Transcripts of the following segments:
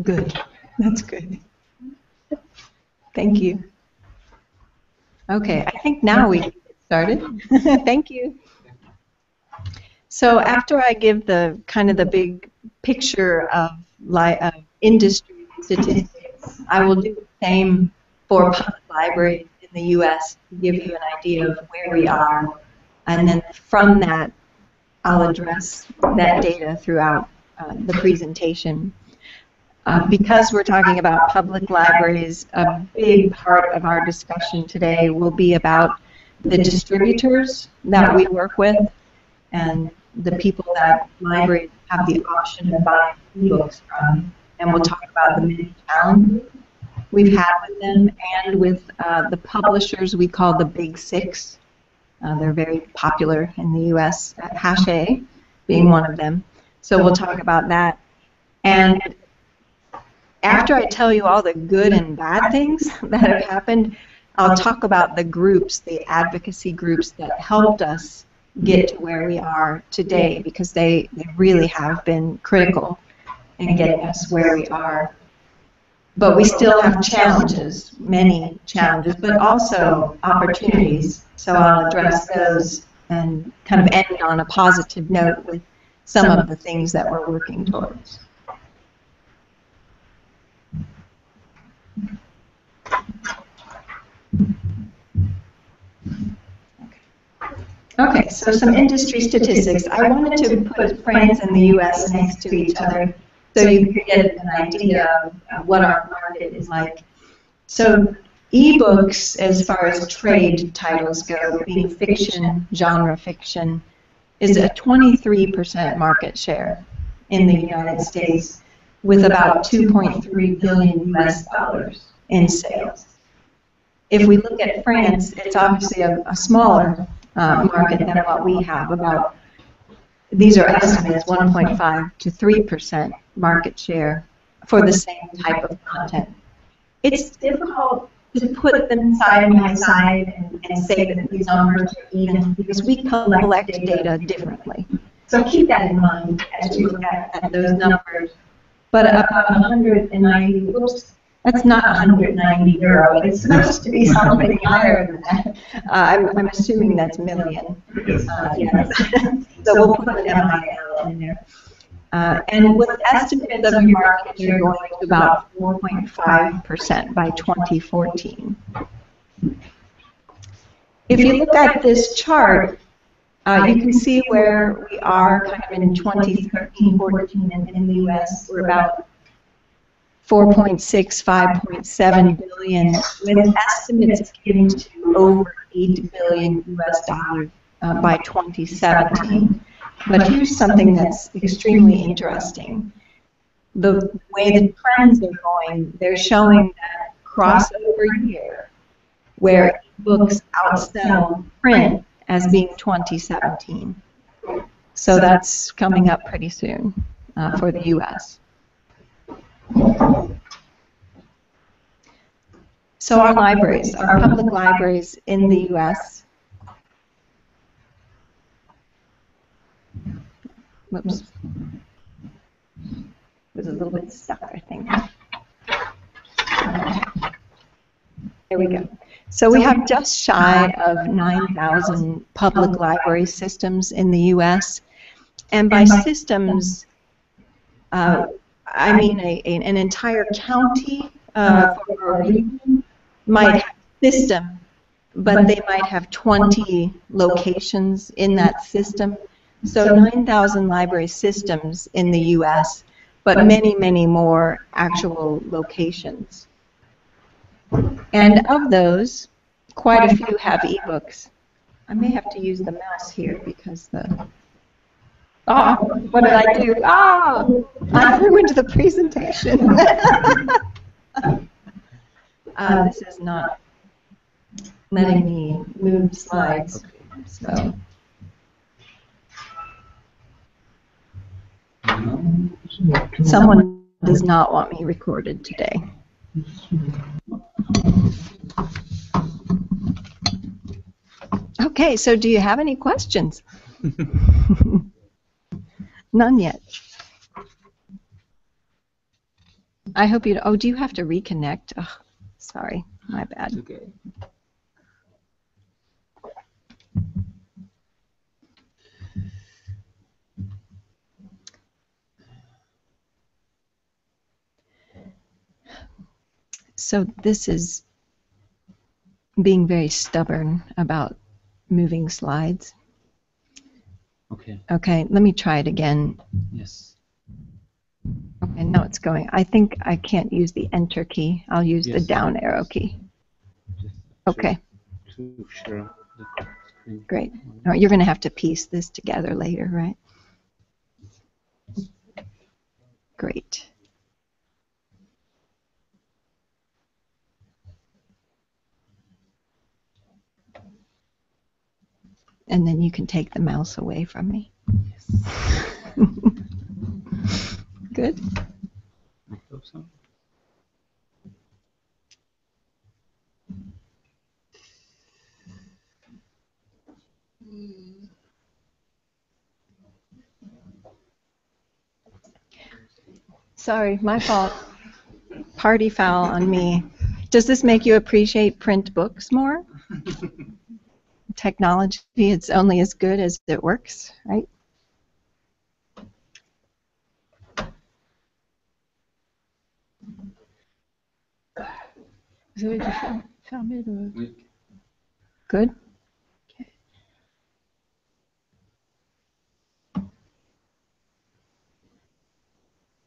Good. That's good. Thank you. Okay, I think now we can get started. Thank you. So after I give the kind of the big picture of industry statistics, I will do the same for public libraries in the U.S. to give you an idea of where we are. And then from that, I'll address that data throughout the presentation. Because we're talking about public libraries, a big part of our discussion today will be about the distributors that we work with and the people that libraries have the option of buying ebooks from. And we'll talk about the many challenges we've had with them and with the publishers we call the Big Six. They're very popular in the U.S., Hachette being one of them. So we'll talk about that. And after I tell you all the good and bad things that have happened, I'll talk about the groups, the advocacy groups that helped us get to where we are today, because they really have been critical in getting us where we are. But we still have challenges, many challenges, but also opportunities. So I'll address those and kind of end on a positive note with some of the things that we're working towards. Okay, so some industry statistics. I wanted to put France and the U.S. next to each other so you could get an idea of what our market is like. So ebooks, as far as trade titles go, being fiction, genre fiction, is a 23% market share in the United States, with about $2.3 billion US in sales. If we look at France, it's obviously a smaller market than what we have. About, these are estimates, 1.5 to 3% market share for the same type of content. It's difficult to put them side by side and say that these numbers are even, because we collect data differently. So keep that in mind as you look at those numbers. But about 190, whoops, that's not 190 euro. It's supposed to be something higher than that. I'm assuming that's million. Yes. So we'll put an MIL in there. And with estimates of your market, you're going to about 4.5% by 2014. If you look at this chart, you can see where we are kind of in 2013, 14 in the U.S. We're about 4.6, 5.7 billion, with estimates getting to over $8 billion US by 2017. But here's something that's extremely interesting. The way the trends are going, they're showing that crossover year where books outsell print as being 2017. So that's coming up pretty soon for the U.S. So our libraries, our public libraries in the U.S. Whoops. It was a little bit stuck, I think. There we go. So we have just shy of 9,000 public library systems in the U.S. And by systems, I mean an entire county for a region might have a system, but they might have 20 locations in that system. So 9,000 library systems in the U.S., but many, many more actual locations. And of those, quite a few have ebooks. I may have to use the mouse here because the... Oh, what did I do? Oh, I ruined the presentation. This is not letting me move slides. So. Someone does not want me recorded today. Okay, so do you have any questions? None yet. I hope you. Oh, do you have to reconnect? Oh, sorry, my bad. Okay. So this is being very stubborn about moving slides. Okay. Okay, let me try it again. Yes. Okay, now it's going. I think I can't use the Enter key. I'll use the Yes. down arrow key. Just Okay, to share the screen. great. Oh, you're going to have to piece this together later, right? Great. And then you can take the mouse away from me. Yes. Good. I hope so. Sorry, my fault. Party foul on me. Does this make you appreciate print books more? Technology, it's only as good as it works, right? Vous avez dû fermer le... Oui. Good. Okay.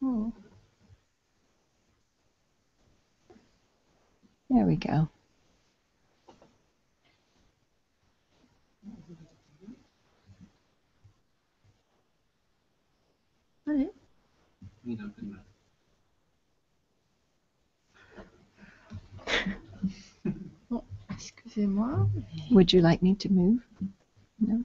Oh. There we go. Allez. Oui, un peu de mal. Bon, excusez-moi. Would you like me to move? No?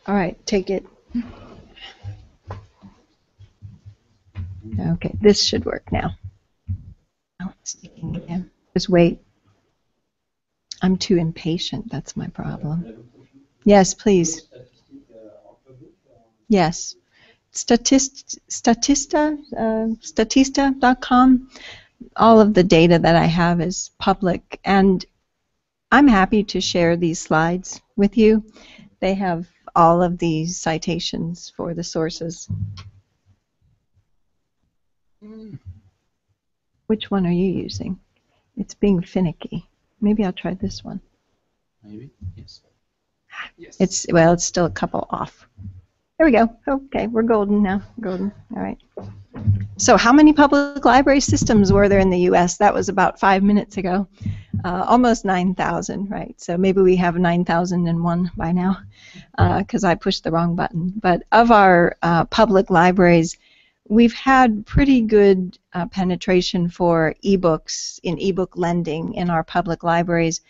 All right, take it. Okay, this should work now. Oh, it's sticking again. Just wait. I'm too impatient. That's my problem. Yes, please. Yes. Statista.com. All of the data that I have is public, and I'm happy to share these slides with you. They have all of these citations for the sources. Which one are you using? It's being finicky. Maybe I'll try this one. Maybe. Yes. Yes. It's still a couple off. There we go. Okay, we're golden now. Golden. All right. So how many public library systems were there in the U.S.? That was about 5 minutes ago. Almost 9,000, right? So maybe we have 9,001 by now because I pushed the wrong button. But of our public libraries, we've had pretty good penetration for ebooks in ebook lending in our public libraries.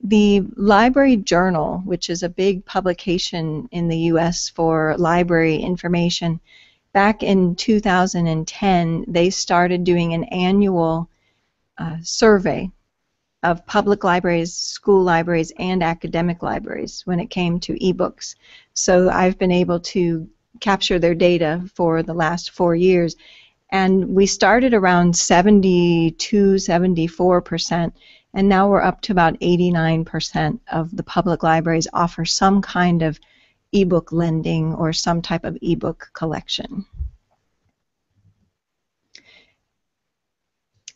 The Library Journal, which is a big publication in the U.S. for library information, back in 2010, they started doing an annual survey of public libraries, school libraries, and academic libraries when it came to ebooks. So I've been able to capture their data for the last 4 years, and we started around 72, 74%, and now we're up to about 89% of the public libraries offer some kind of ebook lending or some type of ebook collection.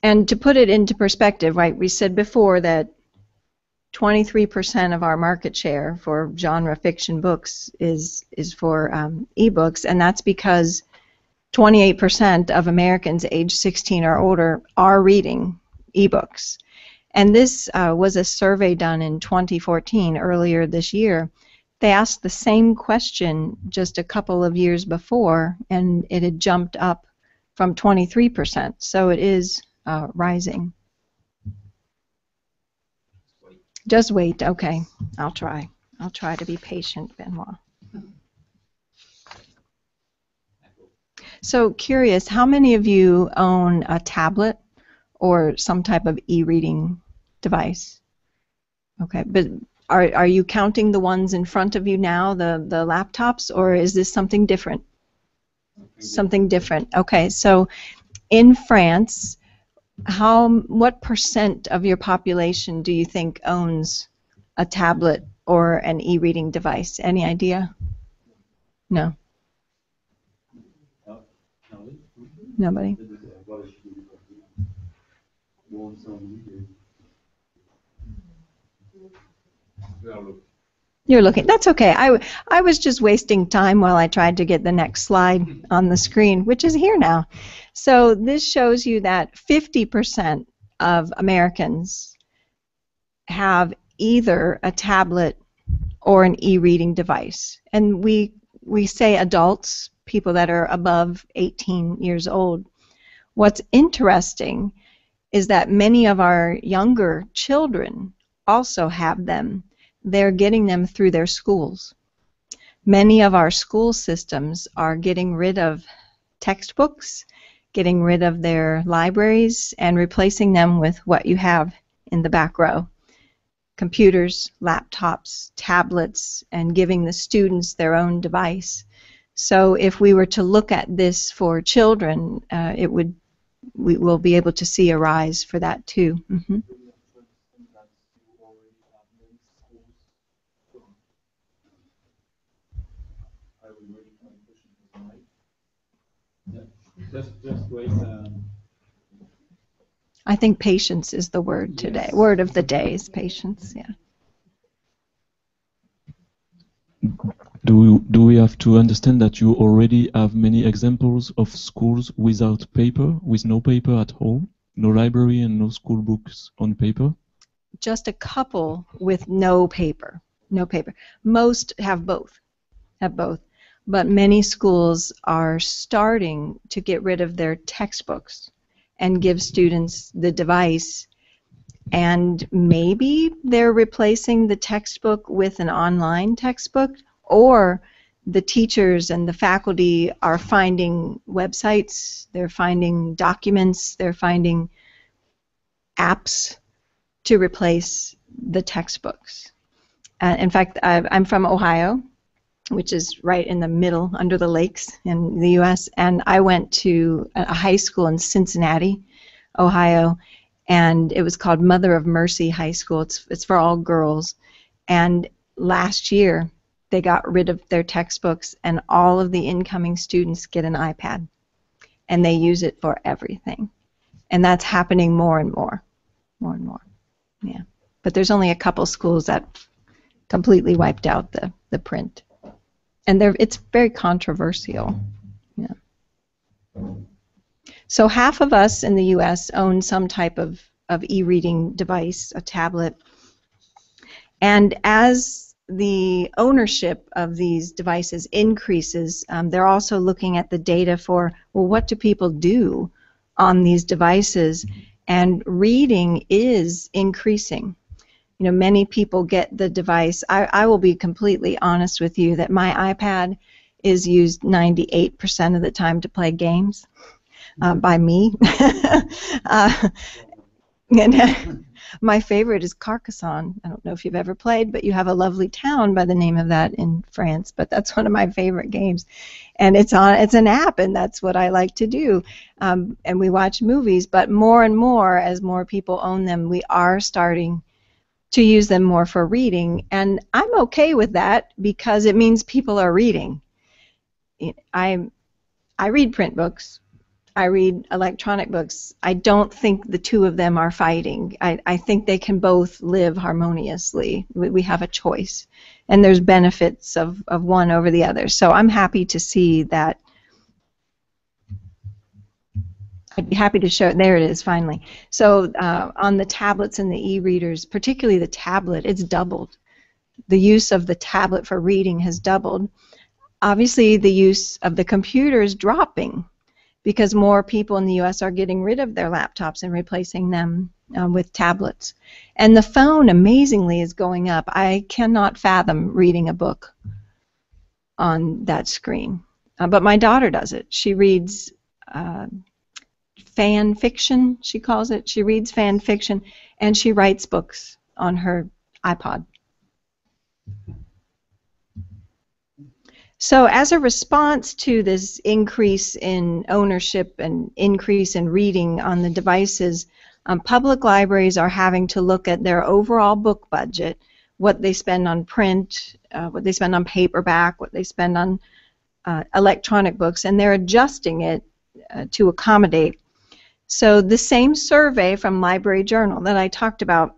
And to put it into perspective, right, we said before that 23% of our market share for genre fiction books is for ebooks, and that's because 28% of Americans age 16 or older are reading ebooks. And this was a survey done in 2014, earlier this year. They asked the same question just a couple of years before, and it had jumped up from 23%. So it is rising. Just wait. Okay, I'll try. I'll try to be patient, Benoit. So curious, how many of you own a tablet or some type of e-reading device? Okay, but are you counting the ones in front of you now, the laptops, or is this something different? Something different. Okay, so in France, what % of your population do you think owns a tablet or an e-reading device? Any idea? No. Nobody? You're looking. That's okay. I was just wasting time while I tried to get the next slide on the screen, which is here now. So this shows you that 50% of Americans have either a tablet or an e-reading device. And we say adults, people that are above 18 years old. What's interesting is that many of our younger children also have them. They're getting them through their schools. Many of our school systems are getting rid of textbooks, getting rid of their libraries, and replacing them with what you have in the back row. Computers, laptops, tablets, and giving the students their own device. So if we were to look at this for children, we will be able to see a rise for that too. Mm-hmm. Just wait. I think patience is the word today. Yes. Word of the day is patience. Yeah. Do we have to understand that you already have many examples of schools without paper, with no paper at home, no library and no school books on paper? Just a couple with no paper. No paper. Most have both. But many schools are starting to get rid of their textbooks and give students the device, and maybe they're replacing the textbook with an online textbook, or the teachers and the faculty are finding websites, they're finding documents, they're finding apps to replace the textbooks. In fact, I'm from Ohio, which is right in the middle, under the lakes in the U.S., and I went to a high school in Cincinnati, Ohio, and it was called Mother of Mercy High School. It's for all girls, and last year they got rid of their textbooks, and all of the incoming students get an iPad, and they use it for everything, and that's happening more and more. Yeah, but there's only a couple schools that completely wiped out the print. And it's very controversial. Yeah. So half of us in the U.S. own some type of e-reading device, a tablet. And as the ownership of these devices increases, they're also looking at the data for, well, what do people do on these devices? And reading is increasing. You know, many people get the device. I will be completely honest with you that my iPad is used 98% of the time to play games by me. And my favorite is Carcassonne. I don't know if you've ever played, but you have a lovely town by the name of that in France. But that's one of my favorite games, and it's an app, and that's what I like to do. And we watch movies, but more and more, as more people own them, we are starting to use them more for reading, and I'm okay with that because it means people are reading. I read print books, I read electronic books. I don't think the two of them are fighting. I think they can both live harmoniously. We have a choice, and there's benefits of one over the other. So I'm happy to see that. I'd be happy to show. There it is, finally. So on the tablets and the e-readers, particularly the tablet, it's doubled. The use of the tablet for reading has doubled. Obviously, the use of the computer is dropping because more people in the U.S. are getting rid of their laptops and replacing them with tablets. And the phone, amazingly, is going up. I cannot fathom reading a book on that screen. But my daughter does it. She reads fan fiction, she calls it. She reads fan fiction, and she writes books on her iPod. So as a response to this increase in ownership and increase in reading on the devices, public libraries are having to look at their overall book budget, what they spend on print, what they spend on paperback, what they spend on electronic books, and they're adjusting it to accommodate. So the same survey from Library Journal that I talked about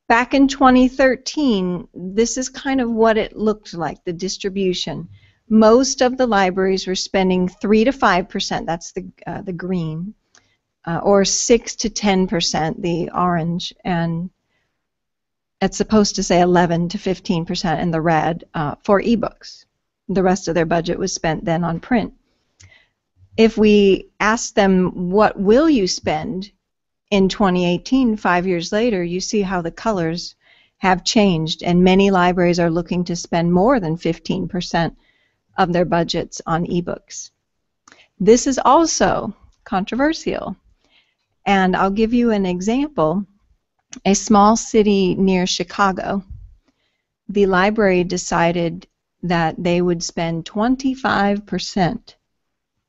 back in 2013, this is kind of what it looked like, the distribution. Most of the libraries were spending 3 to 5%, that's the green, or 6 to 10%, the orange, and it's supposed to say 11 to 15% in the red for ebooks. The rest of their budget was spent then on print. If we ask them, what will you spend in 2018, 5 years later, you see how the colors have changed, and many libraries are looking to spend more than 15% of their budgets on ebooks. This is also controversial, and I'll give you an example. A small city near Chicago, the library decided that they would spend 25%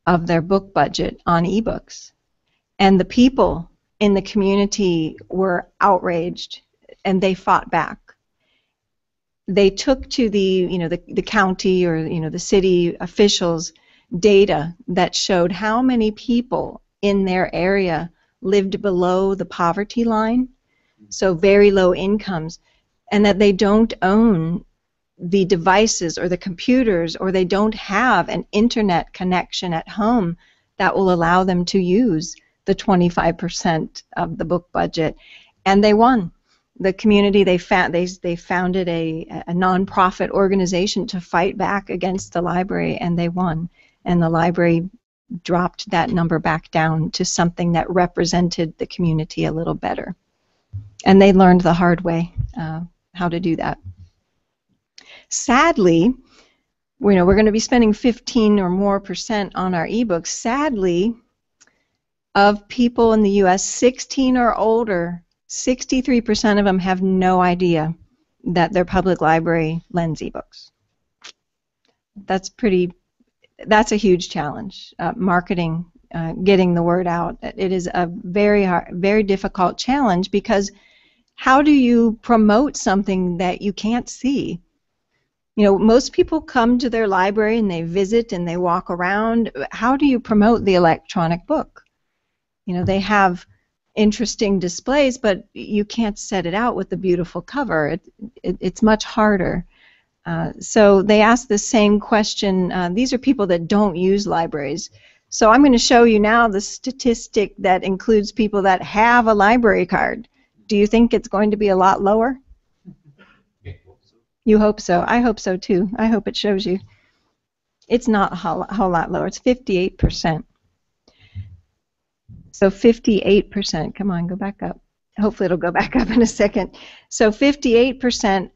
of their book budget on ebooks, and the people in the community were outraged, and they fought back. They took to the county or the city officials data that showed how many people in their area lived below the poverty line, so very low incomes, and that they don't own the devices or the computers, or they don't have an internet connection at home that will allow them to use the 25% of the book budget. And they won. The community, they founded a nonprofit organization to fight back against the library, and they won. And the library dropped that number back down to something that represented the community a little better. And they learned the hard way how to do that. Sadly, we're going to be spending 15% or more on our ebooks. Sadly, of people in the U.S. 16 or older, 63% of them have no idea that their public library lends ebooks. That's a huge challenge. Marketing, getting the word out. It is a very difficult challenge, because how do you promote something that you can't see? Most people come to their library and they visit and they walk around. How do you promote the electronic book? They have interesting displays, but you can't set it out with the beautiful cover. It's much harder. So they ask the same question. These are people that don't use libraries. So I'm going to show you now the statistic that includes people that have a library card. Do you think it's going to be a lot lower? You hope so. I hope so too. I hope it shows you. It's not a whole lot lower. It's 58%. So 58%. Come on, go back up. Hopefully it'll go back up in a second. So 58%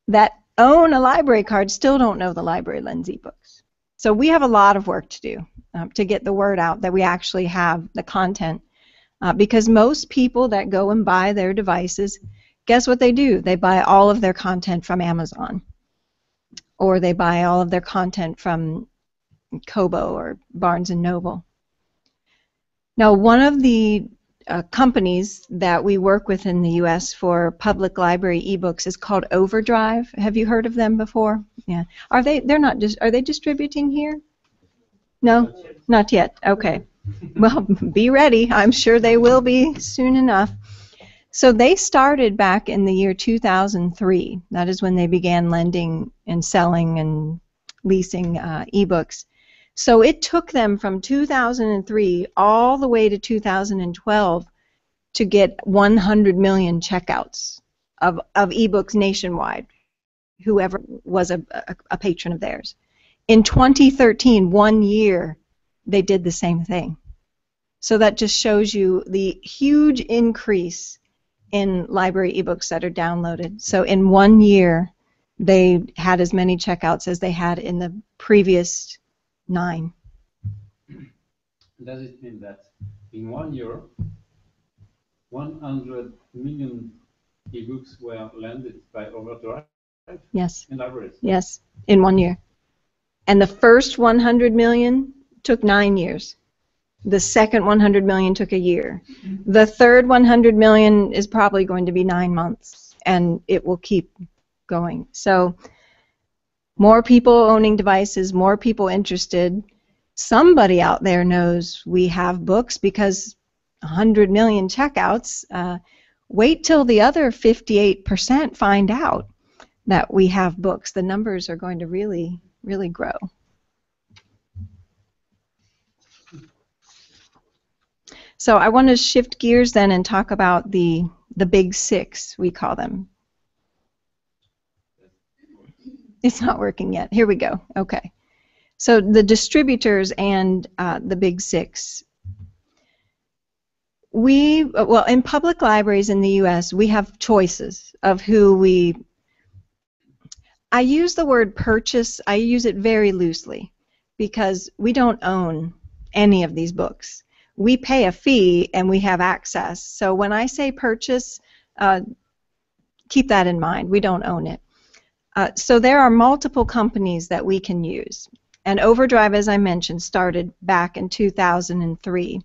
that own a library card still don't know the library lends ebooks. So we have a lot of work to do to get the word out that we actually have the content. Because most people that go and buy their devices, guess what they do? They buy all of their content from Amazon, or they buy all of their content from Kobo or Barnes & Noble. Now, one of the companies that we work with in the U.S. for public library ebooks is called Overdrive. Have you heard of them before? Yeah. Are they distributing here? No, not yet. Okay. Well, be ready. I'm sure they will be soon enough. So they started back in the year 2003. That is when they began lending and selling and leasing ebooks. So it took them from 2003 all the way to 2012 to get 100 million checkouts of ebooks nationwide, whoever was a patron of theirs. In 2013, 1 year, they did the same thing. So that just shows you the huge increase in library ebooks that are downloaded. So in 1 year, they had as many checkouts as they had in the previous 9. Does it mean that in 1 year, 100 million ebooks were landed by overdrive Yes. in libraries? Yes, in 1 year. And the first 100 million took 9 years. The second 100 million took a year. The third 100 million is probably going to be 9 months, and it will keep going. So more people owning devices, more people interested. Somebody out there knows we have books because 100 million checkouts. Wait till the other 58% find out that we have books. The numbers are going to really, really grow. So I want to shift gears then and talk about the big 6, we call them. It's not working yet. Here we go. Okay. So the distributors and the big 6. Well, in public libraries in the U.S., we have choices of who we... I use the word purchase. I use it very loosely because we don't own any of these books. We pay a fee and we have access. So when I say purchase, keep that in mind. We don't own it. So there are multiple companies that we can use. And Overdrive, as I mentioned, started back in 2003.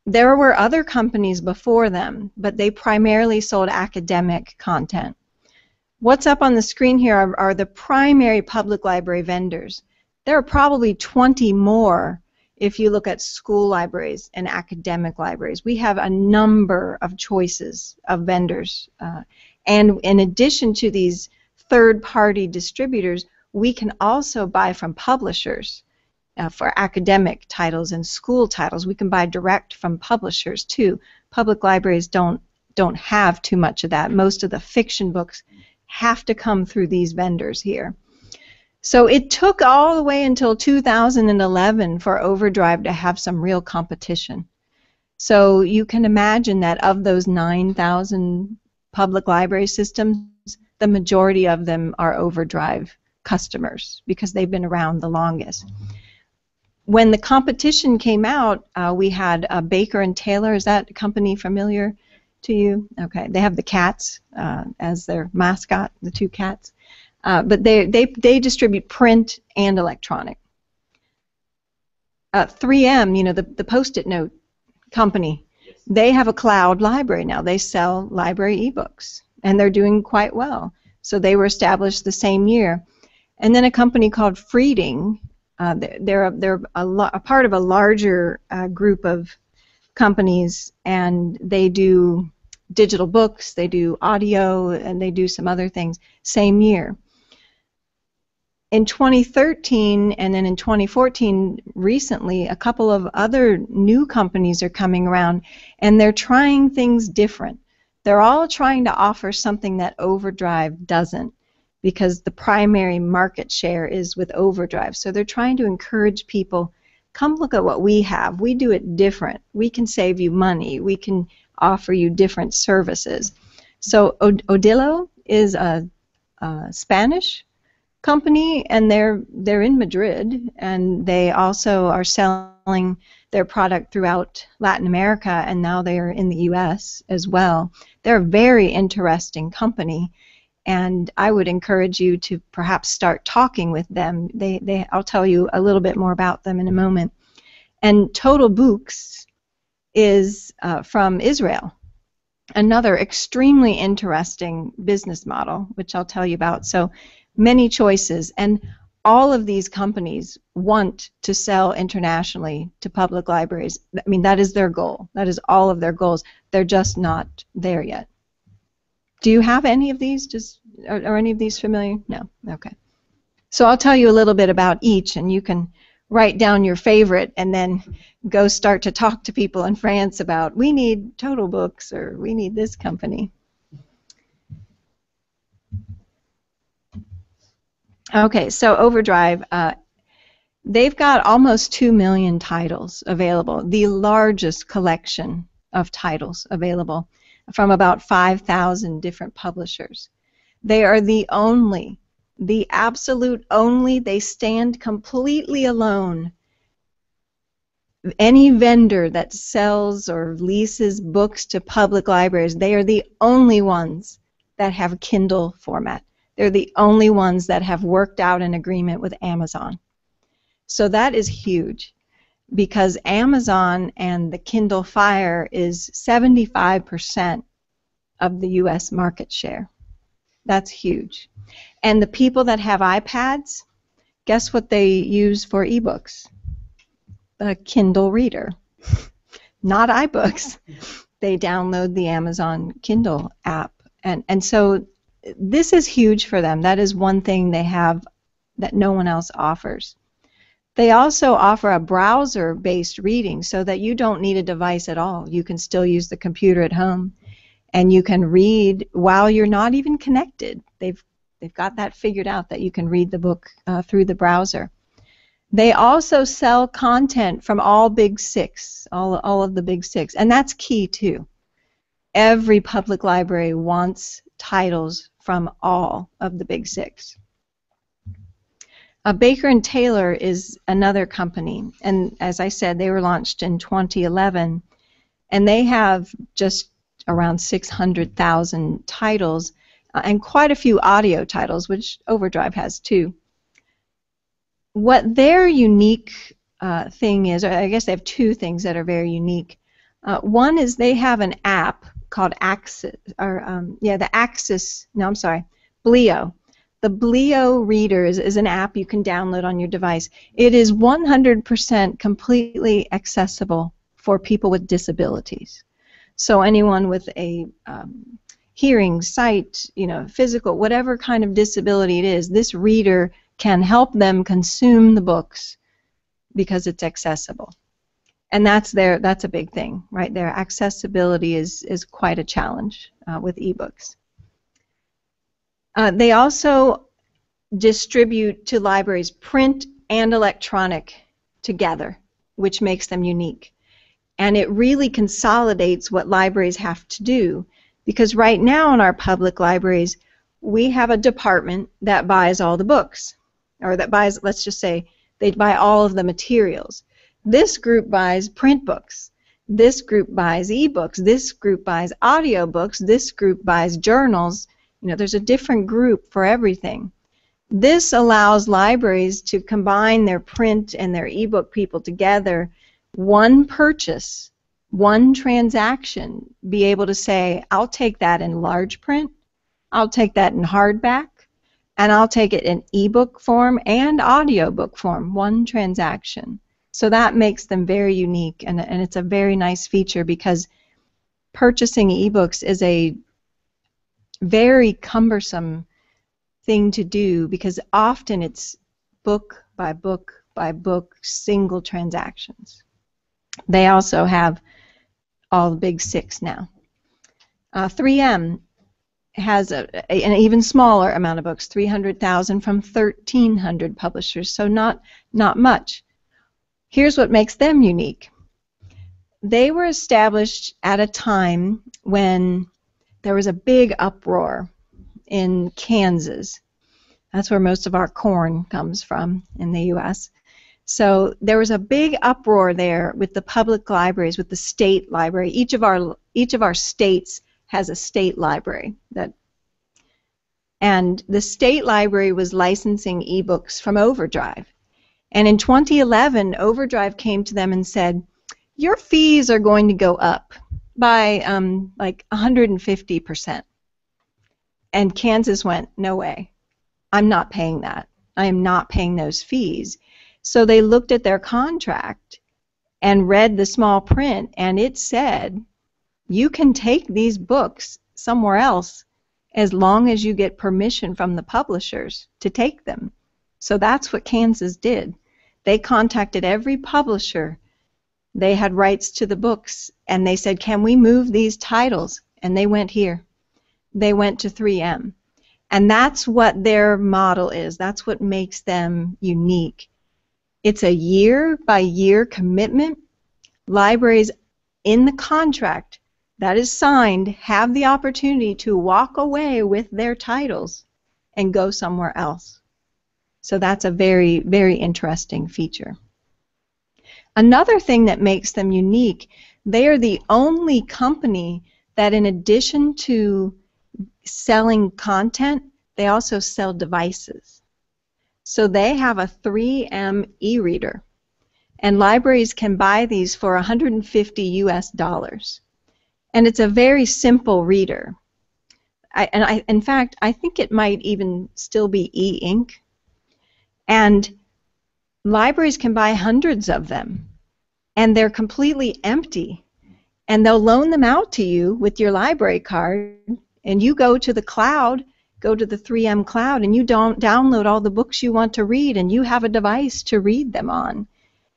There were other companies before them, but they primarily sold academic content. What's up on the screen here are the primary public library vendors. There are probably 20 more if you look at school libraries and academic libraries. We have a number of choices of vendors. And in addition to these third-party distributors, we can also buy from publishers for academic titles and school titles. We can buy direct from publishers too. Public libraries don't have too much of that. Most of the fiction books have to come through these vendors here. So it took all the way until 2011 for Overdrive to have some real competition. So you can imagine that of those 9,000 public library systems, the majority of them are Overdrive customers because they've been around the longest. When the competition came out, we had Baker and Taylor. Is that company familiar to you? Okay, they have the cats as their mascot, the 2 cats. But they distribute print and electronic. 3M, you know, the Post-it note company, they have a cloud library now. They sell library ebooks, and they're doing quite well. So they were established the same year. And then a company called Freeding, they're a part of a larger group of companies, and they do digital books, they do audio, and they do some other things. Same year. In 2013 and then in 2014, recently, a couple of other new companies are coming around, and they're trying things different. They're all trying to offer something that Overdrive doesn't, because the primary market share is with Overdrive. So they're trying to encourage people, come look at what we have. We do it different. We can save you money. We can offer you different services. So Odilo is a Spanish company, and they're in Madrid, and they also are selling their product throughout Latin America, and now they're in the US as well. They're a very interesting company, and I would encourage you to perhaps start talking with them. I'll tell you a little bit more about them in a moment. And Total Books is from Israel, another extremely interesting business model, which I'll tell you about. So many choices, and all of these companies want to sell internationally to public libraries. I mean, that is their goal. That is all of their goals. They're just not there yet. Do you have any of these? Are any of these familiar? No? Okay. So I'll tell you a little bit about each, and you can write down your favorite and then go start to talk to people in France about, we need Total Books, or we need this company. Okay, so Overdrive, They've got almost 2 million titles available, the largest collection of titles available from about 5,000 different publishers. They are the absolute only, they stand completely alone. Any vendor that sells or leases books to public libraries, they are the only ones that have Kindle format. They're the only ones that have worked out an agreement with Amazon. So that is huge, because Amazon and the Kindle Fire is 75% of the U.S. market share. That's huge. And the people that have iPads, guess what they use for ebooks? A Kindle Reader. Not iBooks. They download the Amazon Kindle app. And so this is huge for them. That is one thing they have that no one else offers. They also offer a browser-based reading so that you don't need a device at all. You can still use the computer at home, and you can read while you're not even connected. They've got that figured out, that you can read the book through the browser. They also sell content from all big six, all of the big six, and that's key too. Every public library wants titles from all of the big six. Baker & Taylor is another company, and as I said, they were launched in 2011, and they have just around 600,000 titles and quite a few audio titles, which Overdrive has too. What their unique thing is, or I guess they have two things that are very unique. One is they have an app called Axis, Bleo. The Bleo Reader is an app you can download on your device. It is 100% completely accessible for people with disabilities. So anyone with a hearing, sight, physical, whatever kind of disability it is, this reader can help them consume the books because it's accessible. And that's a big thing, right there. Accessibility is quite a challenge with ebooks. They also distribute to libraries print and electronic together, which makes them unique. And it really consolidates what libraries have to do, because right now in our public libraries, we have a department that buys all the books, or that buys, let's just say, they buy all of the materials. This group buys print books. This group buys ebooks. This group buys audiobooks. This group buys journals. There's a different group for everything. This allows libraries to combine their print and their ebook people together, one purchase, one transaction, be able to say, I'll take that in large print, I'll take that in hardback, and I'll take it in ebook form and audiobook form, one transaction. So that makes them very unique, and it's a very nice feature, because purchasing ebooks is a very cumbersome thing to do, because often it's book by book by book, single transactions. They also have all the big six now. 3M has an even smaller amount of books, 300,000 from 1,300 publishers, so not much. Here's what makes them unique. They were established at a time when there was a big uproar in Kansas. That's where most of our corn comes from in the U.S. So there was a big uproar there with the public libraries, with the state library. Each of our states has a state library, and the state library was licensing ebooks from Overdrive. And in 2011, Overdrive came to them and said, your fees are going to go up by like 150%. And Kansas went, no way. I'm not paying that. I am not paying those fees. So they looked at their contract and read the small print, and it said, you can take these books somewhere else as long as you get permission from the publishers to take them. So that's what Kansas did. They contacted every publisher. They had rights to the books, and they said, can we move these titles? And they went here. They went to 3M. And that's what their model is. That's what makes them unique. It's a year-by-year commitment. Libraries in the contract that is signed have the opportunity to walk away with their titles and go somewhere else. So that's a very, very interesting feature. Another thing that makes them unique, they are the only company that, in addition to selling content, they also sell devices. So they have a 3M e-reader, and libraries can buy these for $150 US. And it's a very simple reader. In fact, I think it might even still be e-ink. And libraries can buy hundreds of them, and they're completely empty. And they'll loan them out to you with your library card, and you go to the cloud, go to the 3M cloud, and you don't download all the books you want to read, and you have a device to read them on.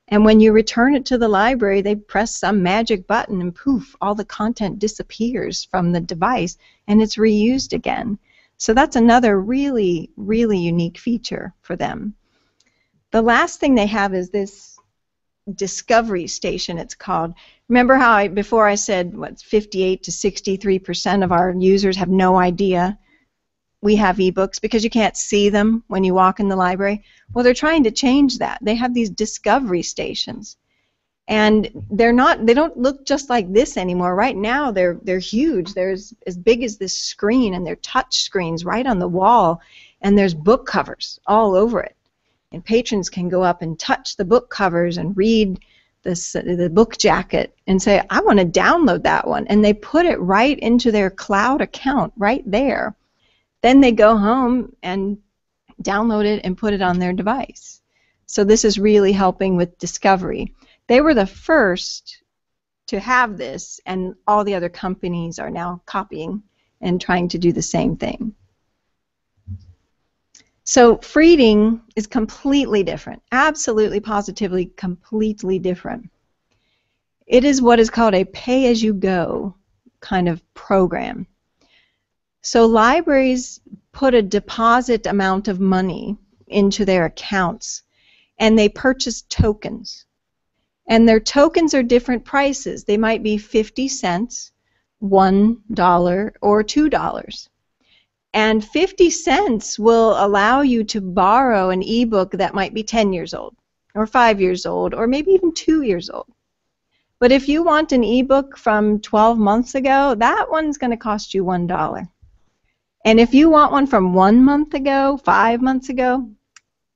And when you return it to the library, they press some magic button and poof, all the content disappears from the device and it's reused again. So that's another really, really unique feature for them. The last thing they have is this discovery station, it's called. Remember how before I said 58 to 63% of our users have no idea we have ebooks because you can't see them when you walk in the library? Well, they're trying to change that. They have these discovery stations, and they don't look just like this anymore. Right now they're huge. They're as big as this screen, and they're touch screens right on the wall, and there's book covers all over it. And patrons can go up and touch the book covers and read the book jacket and say, I want to download that one, and they put it right into their cloud account right there. Then they go home and download it and put it on their device. So this is really helping with discovery. They were the first to have this, and all the other companies are now copying and trying to do the same thing. So reading is completely different, absolutely, positively, completely different. It is what is called a pay-as-you-go kind of program. So libraries put a deposit amount of money into their accounts, and they purchase tokens. And their tokens are different prices. They might be 50 cents, $1, or $2. And 50 cents will allow you to borrow an ebook that might be 10 years old, or 5 years old, or maybe even 2 years old. But if you want an ebook from 12 months ago, that one's going to cost you $1. And if you want one from 1 month ago, 5 months ago,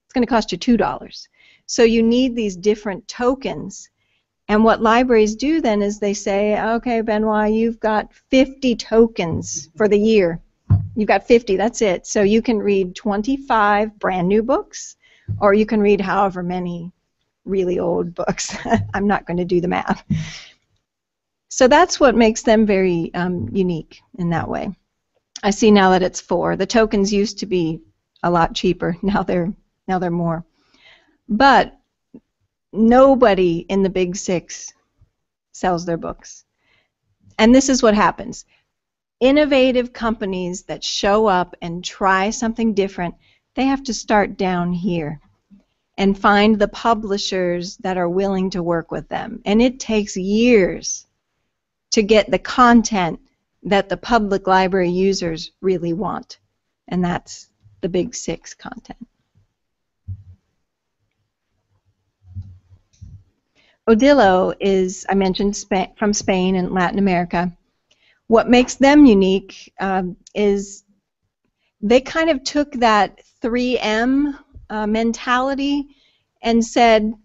it's going to cost you $2. So you need these different tokens. And what libraries do then is they say, okay, Benoit, you've got 50 tokens for the year. You've got 50, that's it. So you can read 25 brand new books, or you can read however many really old books. I'm not going to do the math. So that's what makes them very unique in that way. I see now that it's 4. The tokens used to be a lot cheaper. Now they're more. But nobody in the big 6 sells their books. And this is what happens. Innovative companies that show up and try something different, they have to start down here and find the publishers that are willing to work with them. And it takes years to get the content that the public library users really want. And that's the big 6 content. Odilo is, I mentioned, from Spain and Latin America. What makes them unique is they kind of took that 3M mentality and said,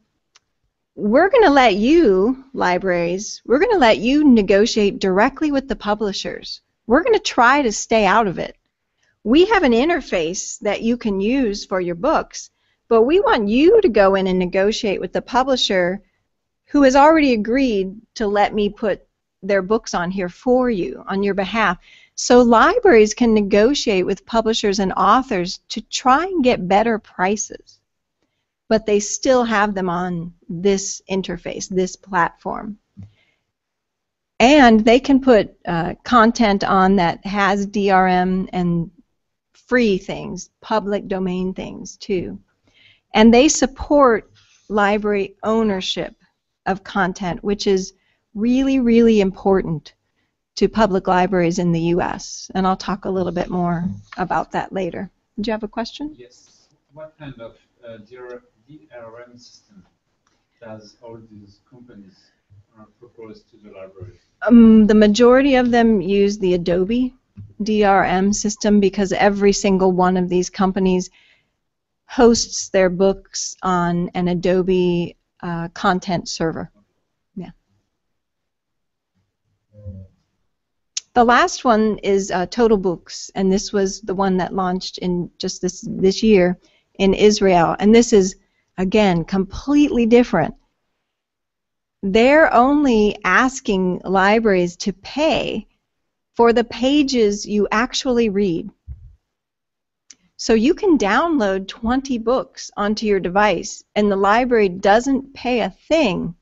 we're going to let you, libraries, we're going to let you negotiate directly with the publishers. We're going to try to stay out of it. We have an interface that you can use for your books, but we want you to go in and negotiate with the publisher who has already agreed to let me put their books on here for you, on your behalf. So libraries can negotiate with publishers and authors to try and get better prices, but they still have them on this interface, this platform. And they can put content on that has DRM and free things, public domain things too. And they support library ownership of content, which is really, really important to public libraries in the U.S. And I'll talk a little bit more about that later. Did you have a question? Yes. What kind of DRM system does all these companies propose to the libraries? The majority of them use the Adobe DRM system because every single one of these companies hosts their books on an Adobe content server. Yeah. The last one is Total Books, and this was the one that launched in just this year in Israel. And this is, again, completely different. They're only asking libraries to pay for the pages you actually read. So you can download 20 books onto your device, and the library doesn't pay a thing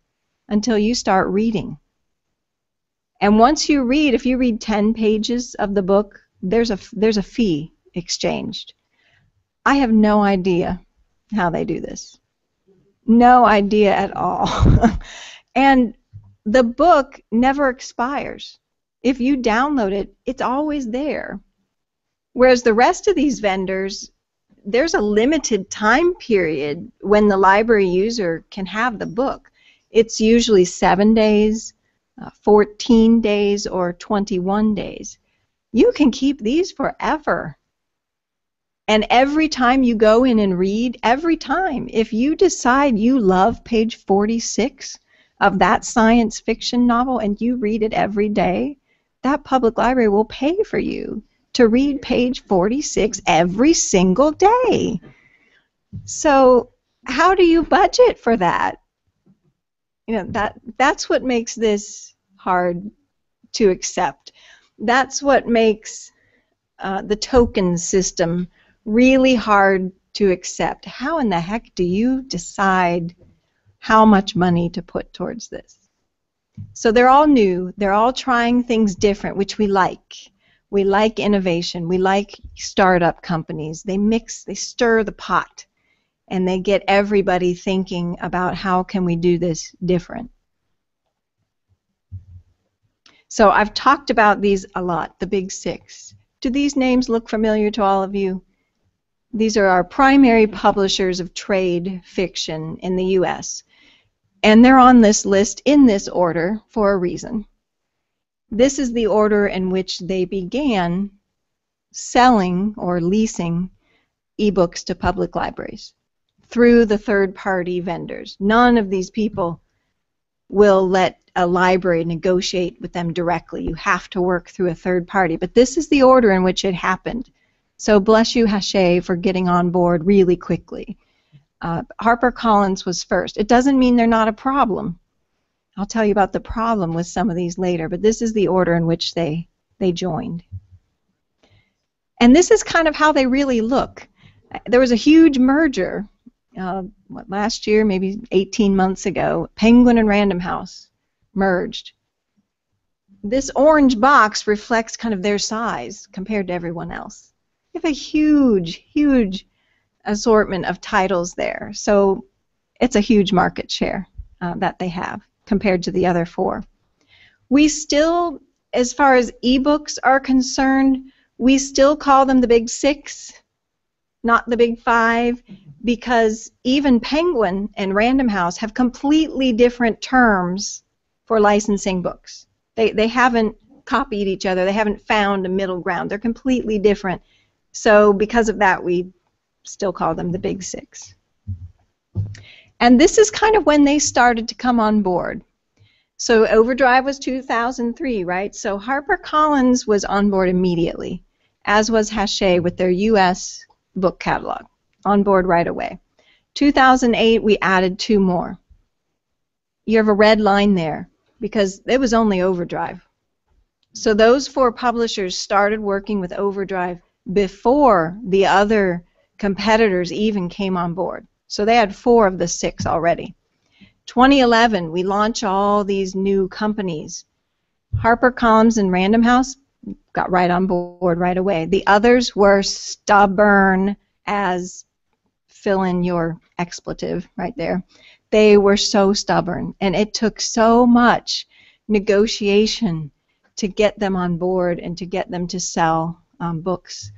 until you start reading. And once you read, if you read 10 pages of the book, there's a fee exchanged. I have no idea how they do this. No idea at all. And the book never expires. If you download it, it's always there. Whereas the rest of these vendors, there's a limited time period when the library user can have the book. It's usually 7 days, 14 days, or 21 days. You can keep these forever. And every time you go in and read, every time, if you decide you love page 46 of that science fiction novel and you read it every day, that public library will pay for you to read page 46 every single day. So how do you budget for that? You know, that's what makes this hard to accept. That's what makes the token system really hard to accept. How in the heck do you decide how much money to put towards this? So they're all new. They're all trying things different, which we like. We like innovation. We like startup companies. They mix, they stir the pot, and they get everybody thinking about how can we do this different. So I've talked about these a lot, the big six. Do these names look familiar to all of you? These are our primary publishers of trade fiction in the U.S. And they're on this list in this order for a reason. This is the order in which they began selling or leasing ebooks to public libraries through the third-party vendors. None of these people will let a library negotiate with them directly. You have to work through a third party. But this is the order in which it happened. So bless you, Hachette, for getting on board really quickly. HarperCollins was first. It doesn't mean they're not a problem. I'll tell you about the problem with some of these later, but this is the order in which they joined. And this is kind of how they really look. There was a huge merger last year, maybe 18 months ago. Penguin and Random House merged. This orange box reflects kind of their size compared to everyone else. They have a huge, huge assortment of titles there. So it's a huge market share that they have compared to the other four. We still, as far as ebooks are concerned, we still call them the big six, not the big five, because even Penguin and Random House have completely different terms for licensing books. They haven't copied each other. They haven't found a middle ground. They're completely different. So because of that, we still call them the big six. And this is kind of when they started to come on board. So Overdrive was 2003, right? So HarperCollins was on board immediately, as was Hachette with their U.S. book catalog, on board right away. 2008, we added 2 more. You have a red line there because it was only Overdrive. So those 4 publishers started working with Overdrive before the other competitors even came on board. So they had 4 of the 6 already. 2011, we launched all these new companies. HarperCollins and Random House got right on board right away. The others were stubborn as fill in your expletive right there. They were so stubborn, and it took so much negotiation to get them on board and to get them to sell books,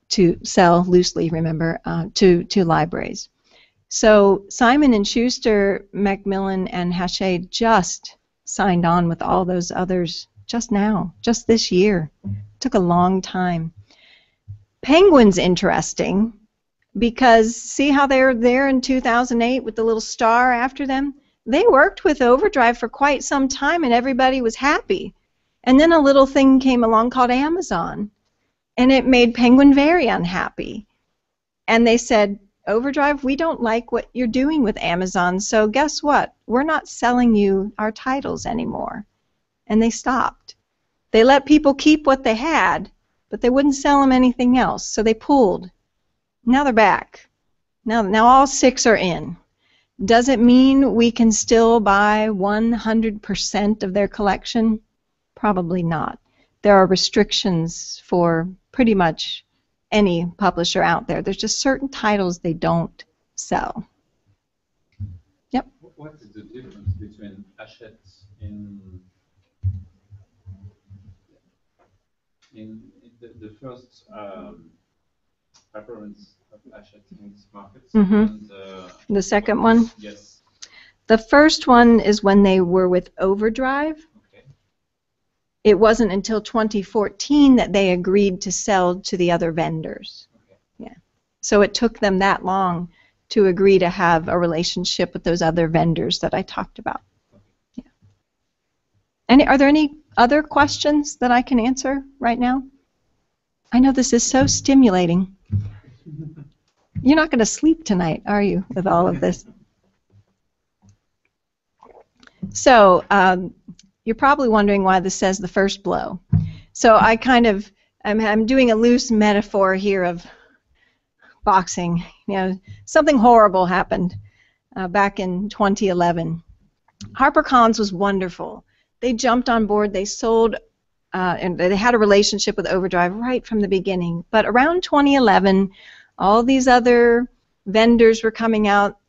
to sell loosely, remember, to libraries. So Simon & Schuster, Macmillan, and Hachette just signed on with all those others just now, just this year. It took a long time. Penguin's interesting because see how they're there in 2008 with the little star after them? They worked with Overdrive for quite some time and everybody was happy. And then a little thing came along called Amazon, and it made Penguin very unhappy. And they said, Overdrive, we don't like what you're doing with Amazon, so guess what? We're not selling you our titles anymore. And they stopped. They let people keep what they had, but they wouldn't sell them anything else, so they pulled. Now they're back. Now all 6 are in. Does it mean we can still buy 100% of their collection? Probably not. There are restrictions for pretty much any publisher out there. There's just certain titles they don't sell. Yep. What is the difference between Hachette in the first appearance of Hachette in this market and the second one? Yes. The first one is when they were with Overdrive. Okay. It wasn't until 2014 that they agreed to sell to the other vendors. Okay. Yeah. So it took them that long to agree to have a relationship with those other vendors that I talked about. Yeah. Are there any other questions that I can answer right now? I know this is so stimulating. You're not going to sleep tonight, are you, with all of this? So you're probably wondering why this says the first blow. So I'm doing a loose metaphor here of boxing. You know, something horrible happened back in 2011. HarperCollins was wonderful. They jumped on board. They sold, and they had a relationship with Overdrive right from the beginning. But around 2011, all these other vendors were coming out.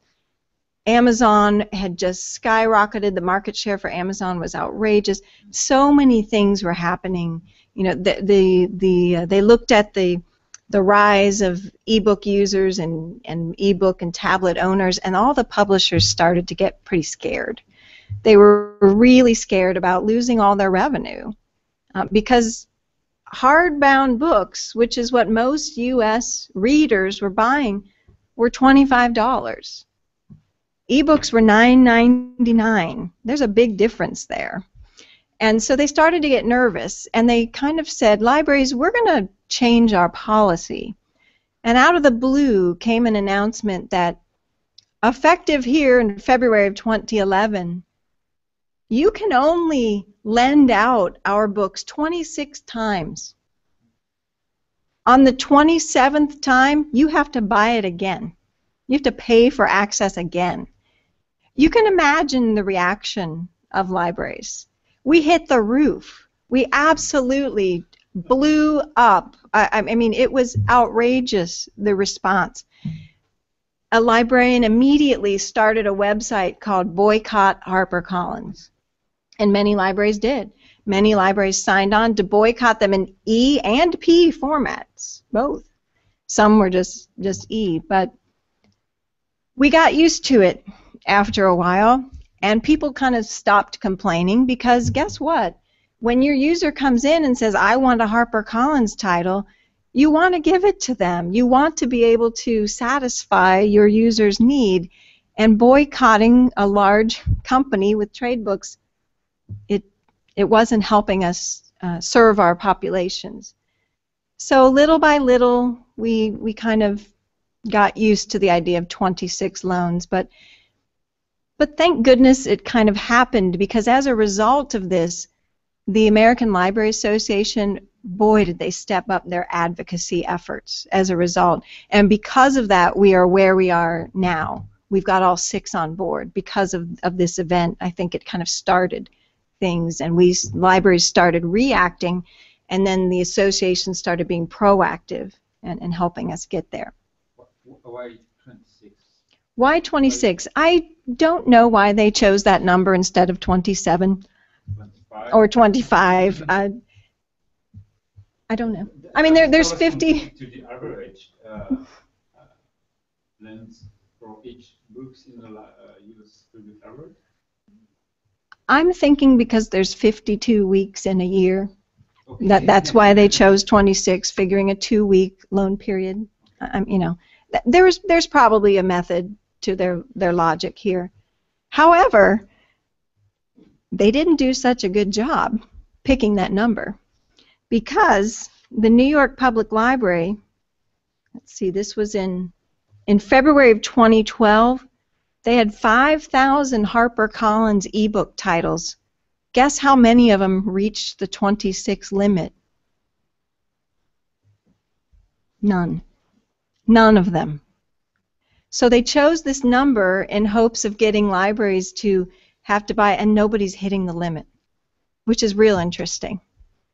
Amazon had just skyrocketed. The market share for Amazon was outrageous. So many things were happening. You know, they looked at the rise of ebook users and ebook and tablet owners, and all the publishers started to get pretty scared. They were really scared about losing all their revenue because hardbound books, which is what most U.S. readers were buying, were $25. Ebooks were $9.99. There's a big difference there. And so they started to get nervous, and they kind of said, libraries, we're going to change our policy. And out of the blue came an announcement that effective here in February of 2011, you can only lend out our books 26 times. On the 27th time, you have to buy it again. You have to pay for access again. You can imagine the reaction of libraries. We hit the roof. We absolutely blew up. I mean, it was outrageous, the response. A librarian immediately started a website called Boycott HarperCollins. And many libraries did. Many libraries signed on to boycott them in E and P formats, both. Some were just E, but we got used to it after a while, and people kind of stopped complaining because guess what? When your user comes in and says, I want a HarperCollins title, you want to give it to them. You want to be able to satisfy your user's need, and boycotting a large company with trade books, it wasn't helping us serve our populations. So little by little, we kind of got used to the idea of 26 loans, but thank goodness it kind of happened, because as a result of this, the American Library Association, boy, did they step up their advocacy efforts as a result. And because of that, we are where we are now. We've got all 6 on board because of this event. I think it kind of started things, and libraries started reacting, and then the association started being proactive and helping us get there. Why 26? Why 26? I don't know why they chose that number instead of 27 25? or 25. I don't know. I mean, there's 50. To the average length for each books in the US student average? I'm thinking because there's 52 weeks in a year. Okay. That's why they chose 26, figuring a 2-week loan period. You know, there's probably a method to their logic here. However, they didn't do such a good job picking that number, because the New York Public Library, let's see, this was in February of 2012, they had 5,000 HarperCollins ebook titles. Guess how many of them reached the 26 limit? None. None of them. So they chose this number in hopes of getting libraries to have to buy, and nobody's hitting the limit, which is real interesting.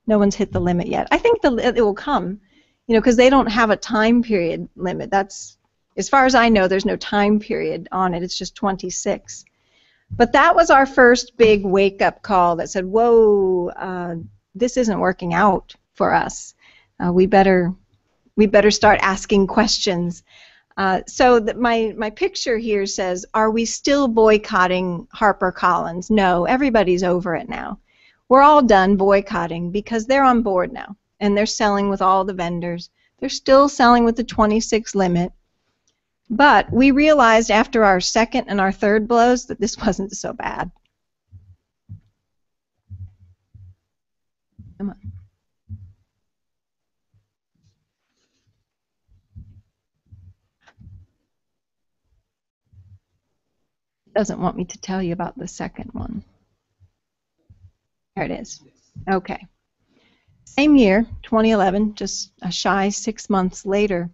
No one's hit the limit yet. I think it will come, you know, because they don't have a time period limit. That's, as far as I know, there's no time period on it. It's just 26. But that was our first big wake-up call that said, whoa, this isn't working out for us. We better start asking questions. So my picture here says, are we still boycotting HarperCollins? No, everybody's over it now. We're all done boycotting because they're on board now, and they're selling with all the vendors. They're still selling with the 26 limit. But we realized after our second and our third blows that this wasn't so bad. Come on. Doesn't want me to tell you about the second one. There it is. Okay. Same year, 2011, just a shy 6 months later,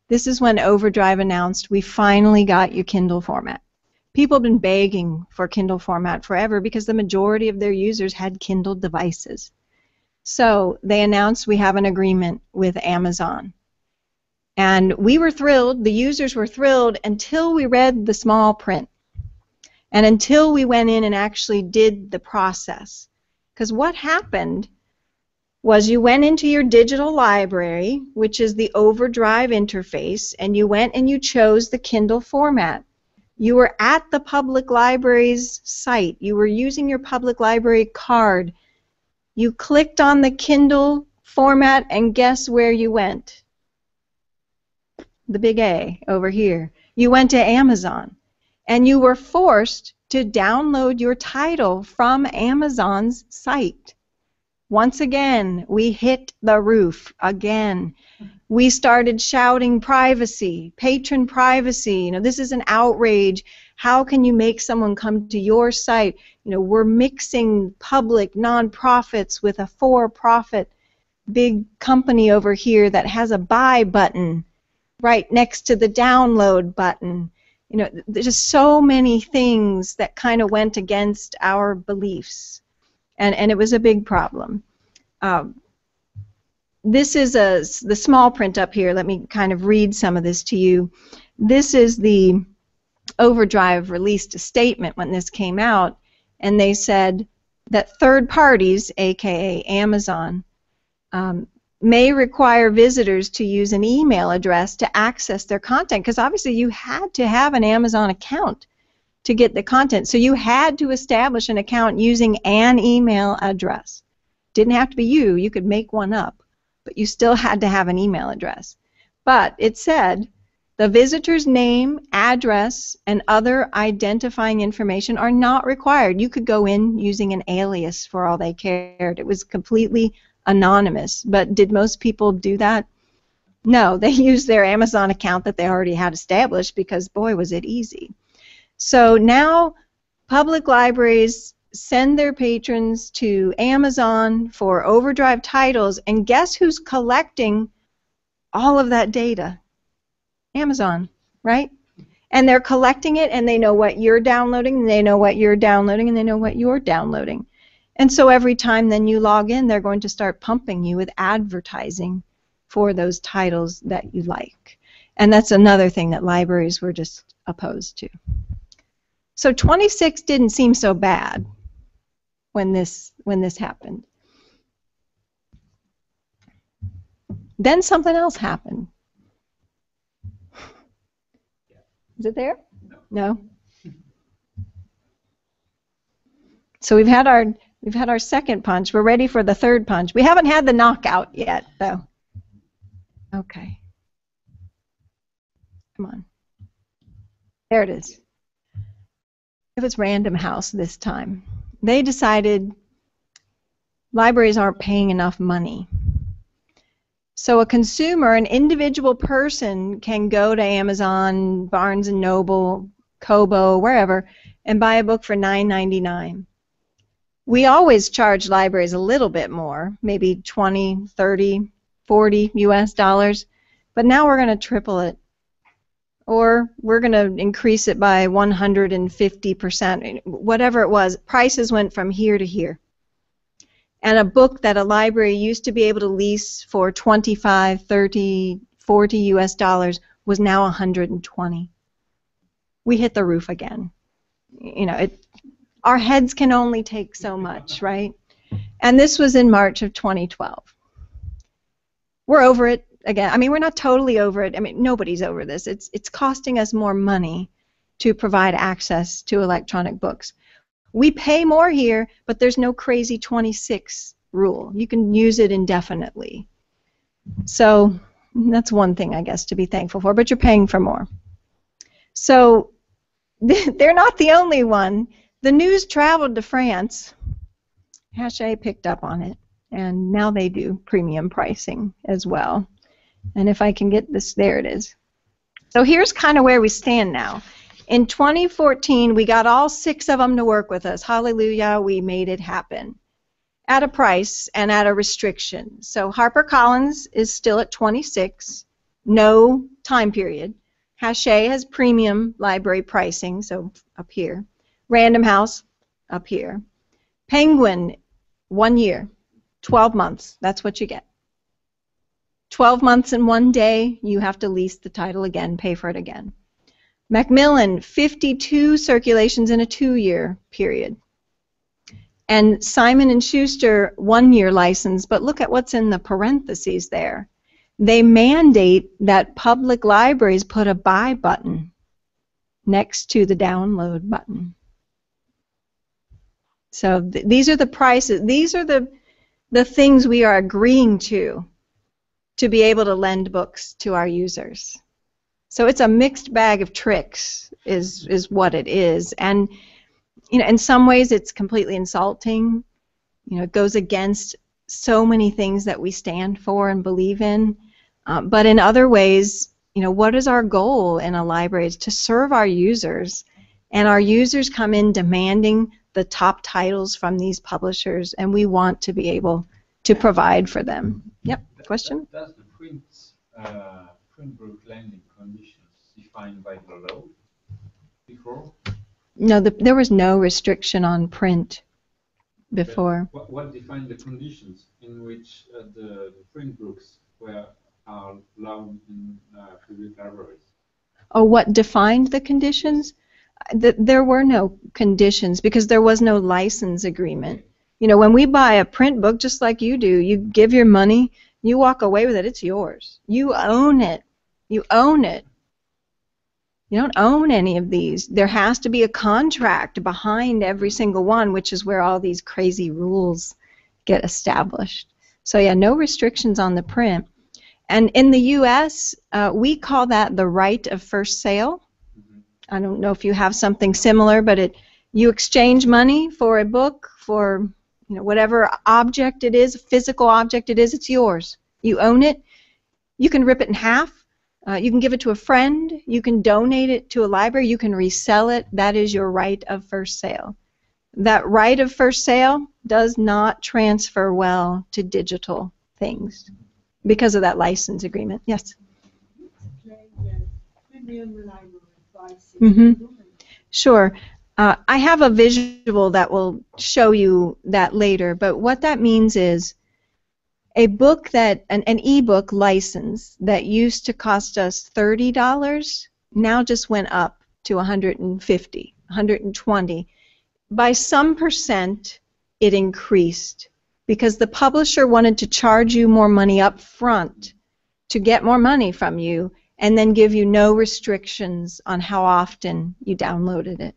this is when Overdrive announced, we finally got you Kindle format. People have been begging for Kindle format forever because the majority of their users had Kindle devices. So they announced we have an agreement with Amazon. And we were thrilled, the users were thrilled, until we read the small print. And until we went in and actually did the process. Because what happened was you went into your digital library, which is the Overdrive interface, and you went and you chose the Kindle format. You were at the public library's site. You were using your public library card. You clicked on the Kindle format, and guess where you went? The big A over here. You went to Amazon, and you were forced to download your title from Amazon's site. Once again, we hit the roof again. We started shouting privacy, patron privacy. You know, this is an outrage. How can you make someone come to your site? You know, we're mixing public nonprofits with a for-profit big company over here that has a buy button right next to the download button. You know, there's just so many things that kind of went against our beliefs. And it was a big problem. This is the small print up here. Let me kind of read some of this to you. This is the Overdrive released a statement when this came out, and they said that third parties, aka Amazon, may require visitors to use an email address to access their content, because obviously you had to have an Amazon account to get the content. So you had to establish an account using an email address. Didn't have to be you. You could make one up, but you still had to have an email address. But it said the visitor's name, address, and other identifying information are not required. You could go in using an alias for all they cared. It was completely anonymous. But did most people do that? No, they used their Amazon account that they already had established because, boy, was it easy. So now public libraries send their patrons to Amazon for Overdrive titles, and guess who's collecting all of that data? Amazon, right? And they're collecting it, and they know what you're downloading, and they know what you're downloading, and they know what you're downloading. And so every time then you log in, they're going to start pumping you with advertising for those titles that you like. And that's another thing that libraries were just opposed to. So 26 didn't seem so bad when this happened. Then something else happened. Is it there? No. So we've had our second punch. We're ready for the third punch. We haven't had the knockout yet, though. Okay. Come on. There it is. It was Random House this time. They decided libraries aren't paying enough money. So a consumer, an individual person, can go to Amazon, Barnes & Noble, Kobo, wherever, and buy a book for $9.99. We always charge libraries a little bit more, maybe 20, 30, 40 US dollars, but now we're going to triple it. Or we're going to increase it by 150%, whatever it was. Prices went from here to here. And a book that a library used to be able to lease for 25, 30, 40 US dollars was now 120. We hit the roof again. You know, our heads can only take so much, right? And this was in March of 2012. We're over it again. I mean, we're not totally over it. I mean, nobody's over this. It's costing us more money to provide access to electronic books. We pay more here, but there's no crazy 26 rule. You can use it indefinitely. So that's one thing, I guess, to be thankful for, but you're paying for more. So they're not the only one. The news traveled to France. Hachette picked up on it, and now they do premium pricing as well. And if I can get this, there it is. So here's kind of where we stand now. In 2014, we got all 6 of them to work with us. Hallelujah, we made it happen. At a price and at a restriction. So HarperCollins is still at 26, no time period. Hachette has premium library pricing, so up here. Random House, up here. Penguin, 1 year, 12 months, that's what you get. 12 months and 1 day, you have to lease the title again, pay for it again. Macmillan, 52 circulations in a 2-year period. And Simon & Schuster, 1-year license, but look at what's in the parentheses there. They mandate that public libraries put a buy button next to the download button. So these are the prices. These are the things we are agreeing to be able to lend books to our users. So it's a mixed bag of tricks is what it is. And you know, in some ways it's completely insulting. You know, it goes against so many things that we stand for and believe in. But in other ways, you know, what is our goal in a library? It's to serve our users. And our users come in demanding the top titles from these publishers, and we want to be able to provide for them. Yep, question? Does the print book lending conditions defined by the law before? No, there was no restriction on print before. What defined the conditions in which the print books are allowed in public libraries? Oh, what defined the conditions? There were no conditions because there was no license agreement. You know, when we buy a print book, just like you do, you give your money, you walk away with it, it's yours. You own it. You own it. You don't own any of these. There has to be a contract behind every single one, which is where all these crazy rules get established. So yeah, no restrictions on the print. And in the U.S., we call that the right of first sale. I don't know if you have something similar, but you exchange money for a book, for whatever object it is, physical object it is, it's yours. You own it. You can rip it in half. You can give it to a friend. You can donate it to a library. You can resell it. That is your right of first sale. That right of first sale does not transfer well to digital things because of that license agreement. Yes? Mm-hmm. Sure. I have a visual that will show you that later, but what that means is a book that, an e-book license that used to cost us $30 now just went up to $150, $120. By some percent, it increased because the publisher wanted to charge you more money up front to get more money from you and then give you no restrictions on how often you downloaded it.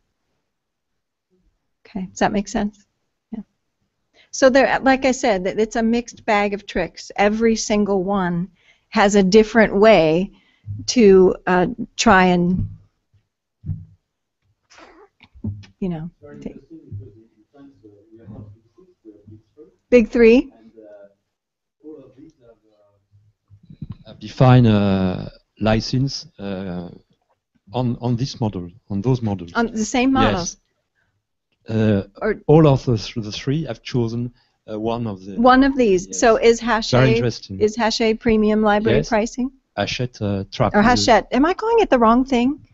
Okay, does that make sense? Yeah. So there, like I said, it's a mixed bag of tricks. Every single one has a different way to try and, you know. Big three. And all of these have defined a license on this model, on those models. On the same models. Yes. All of the three have chosen one of the. One of these. Yes. So is Very interesting. Is Hachette premium library yes. pricing? Hachette trap. Or Hachette. Am I calling it the wrong thing?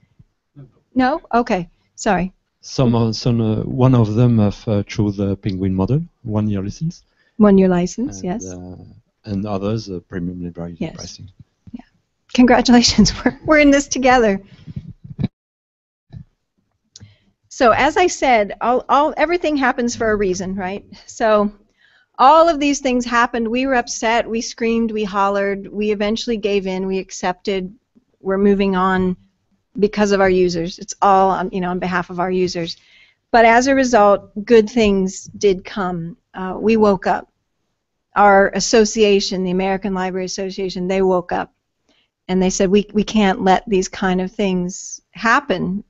No? Okay. Sorry. One of them have chose the Penguin model, 1 year license. 1 year license, and, yes. And others premium library yes. pricing. Yeah. Congratulations, we're in this together. So as I said, everything happens for a reason, right? So all of these things happened. We were upset. We screamed. We hollered. We eventually gave in. We accepted. We're moving on because of our users. It's all on, on behalf of our users. But as a result, good things did come. We woke up. Our association, the American Library Association, they woke up and they said we can't let these kind of things happen,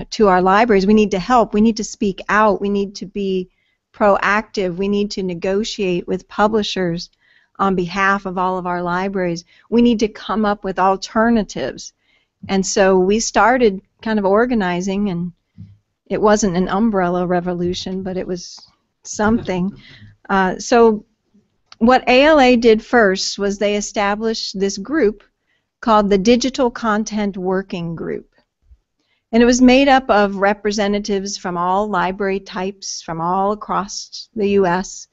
to our libraries. We need to help. We need to speak out. We need to be proactive. We need to negotiate with publishers on behalf of all of our libraries. We need to come up with alternatives. And so we started kind of organizing, and it wasn't an umbrella revolution, but it was something. So what ALA did first was they established this group called the Digital Content Working Group. And it was made up of representatives from all library types from all across the U.S.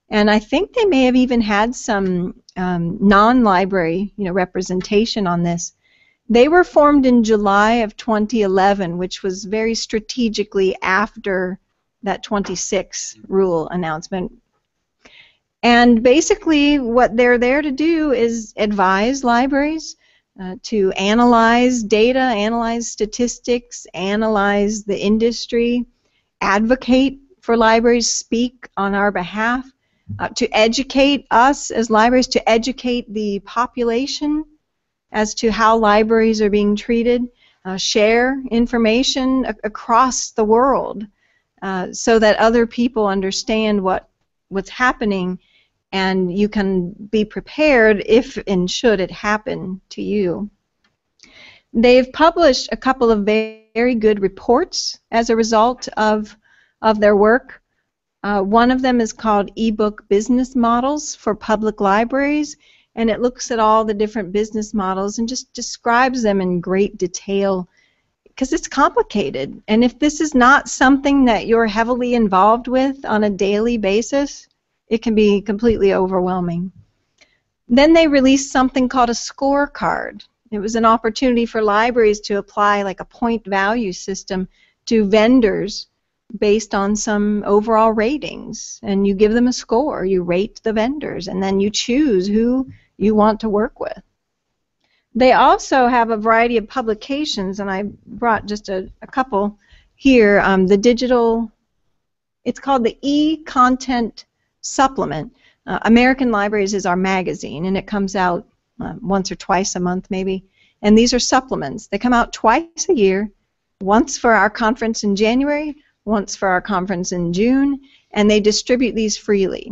And I think they may have even had some non-library representation on this. They were formed in July of 2011, which was very strategically after that 26 rule announcement. And basically what they're there to do is advise libraries to analyze data, analyze statistics, analyze the industry, advocate for libraries, speak on our behalf, to educate us as libraries, to educate the population as to how libraries are being treated, share information across the world so that other people understand what's happening, and you can be prepared if and should it happen to you. They've published a couple of very good reports as a result of their work. One of them is called eBook Business Models for Public Libraries, and it looks at all the different business models and just describes them in great detail because it's complicated. And if this is not something that you're heavily involved with on a daily basis, it can be completely overwhelming. Then they released something called a scorecard. It was an opportunity for libraries to apply like a point value system to vendors based on some overall ratings, and you give them a score, you rate the vendors, and then you choose who you want to work with. They also have a variety of publications, and I brought just a couple here. It's called the E-Content Supplement. American Libraries is our magazine, and it comes out once or twice a month maybe, and these are supplements. They come out twice a year, once for our conference in January, once for our conference in June, and they distribute these freely.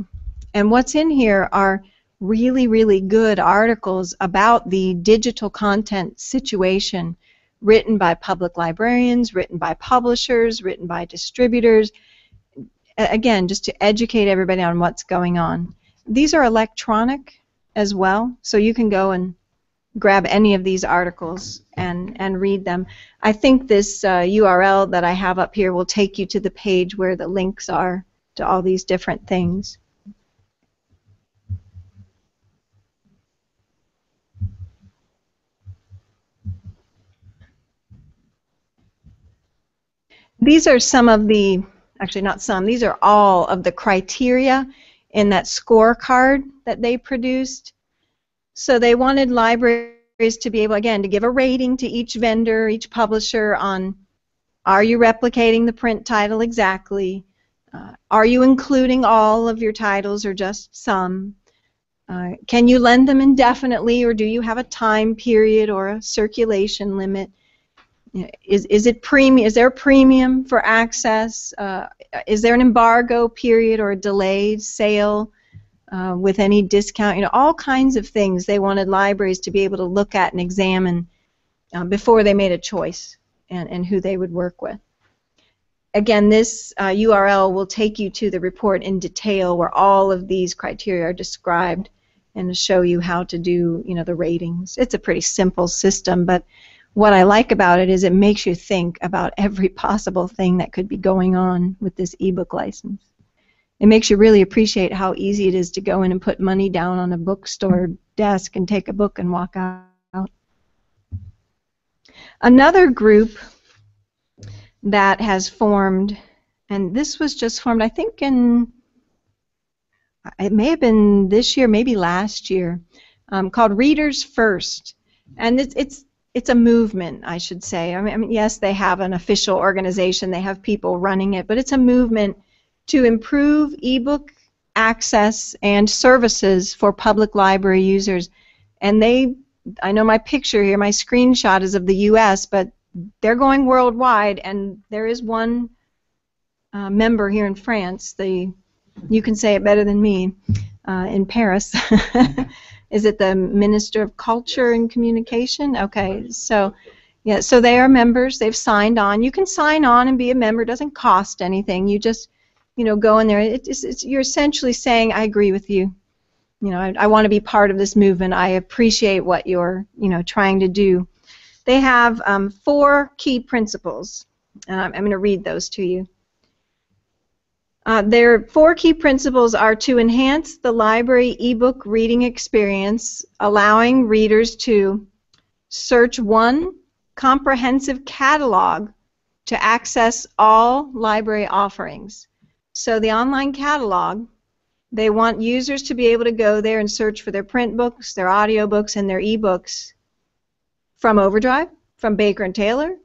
And what's in here are really, really good articles about the digital content situation, written by public librarians, written by publishers, written by distributors, again, just to educate everybody on what's going on. These are electronic as well, so you can go and grab any of these articles and read them. I think this URL that I have up here will take you to the page where the links are to all these different things. these are some of the, actually not some, these are all of the criteria in that scorecard that they produced. So they wanted libraries to be able, again, to give a rating to each vendor, each publisher on, are you replicating the print title exactly? Are you including all of your titles or just some? Can you lend them indefinitely, or do you have a time period or a circulation limit? Is there a premium for access? Is there an embargo period or a delayed sale with any discount? You know, all kinds of things they wanted libraries to be able to look at and examine before they made a choice and who they would work with. Again, this URL will take you to the report in detail where all of these criteria are described and to show you how to do, you know, the ratings. It's a pretty simple system, but what I like about it is it makes you think about every possible thing that could be going on with this ebook license. It makes you really appreciate how easy it is to go in and put money down on a bookstore desk and take a book and walk out. Another group that has formed, and this was just formed, I think it may have been this year, maybe last year, called Readers First, and it's a movement, I should say. I mean, yes, they have an official organization, they have people running it, but it's a movement to improve ebook access and services for public library users. And I know my picture here, my screenshot is of the U.S., but they're going worldwide, and there is one member here in France. You can say it better than me, in Paris. Is it the Minister of Culture and Communication? Okay, so yeah, so they are members. They've signed on. You can sign on and be a member. It doesn't cost anything. You just, you know, go in there. You're essentially saying, I agree with you. You know, I want to be part of this movement. I appreciate what you're, you know, trying to do. They have 4 key principles, and I'm going to read those to you. Their 4 key principles are to enhance the library ebook reading experience, allowing readers to search one comprehensive catalog to access all library offerings. So the online catalog, they want users to be able to go there and search for their print books, their audio books, and their ebooks from Overdrive, from Baker and Taylor,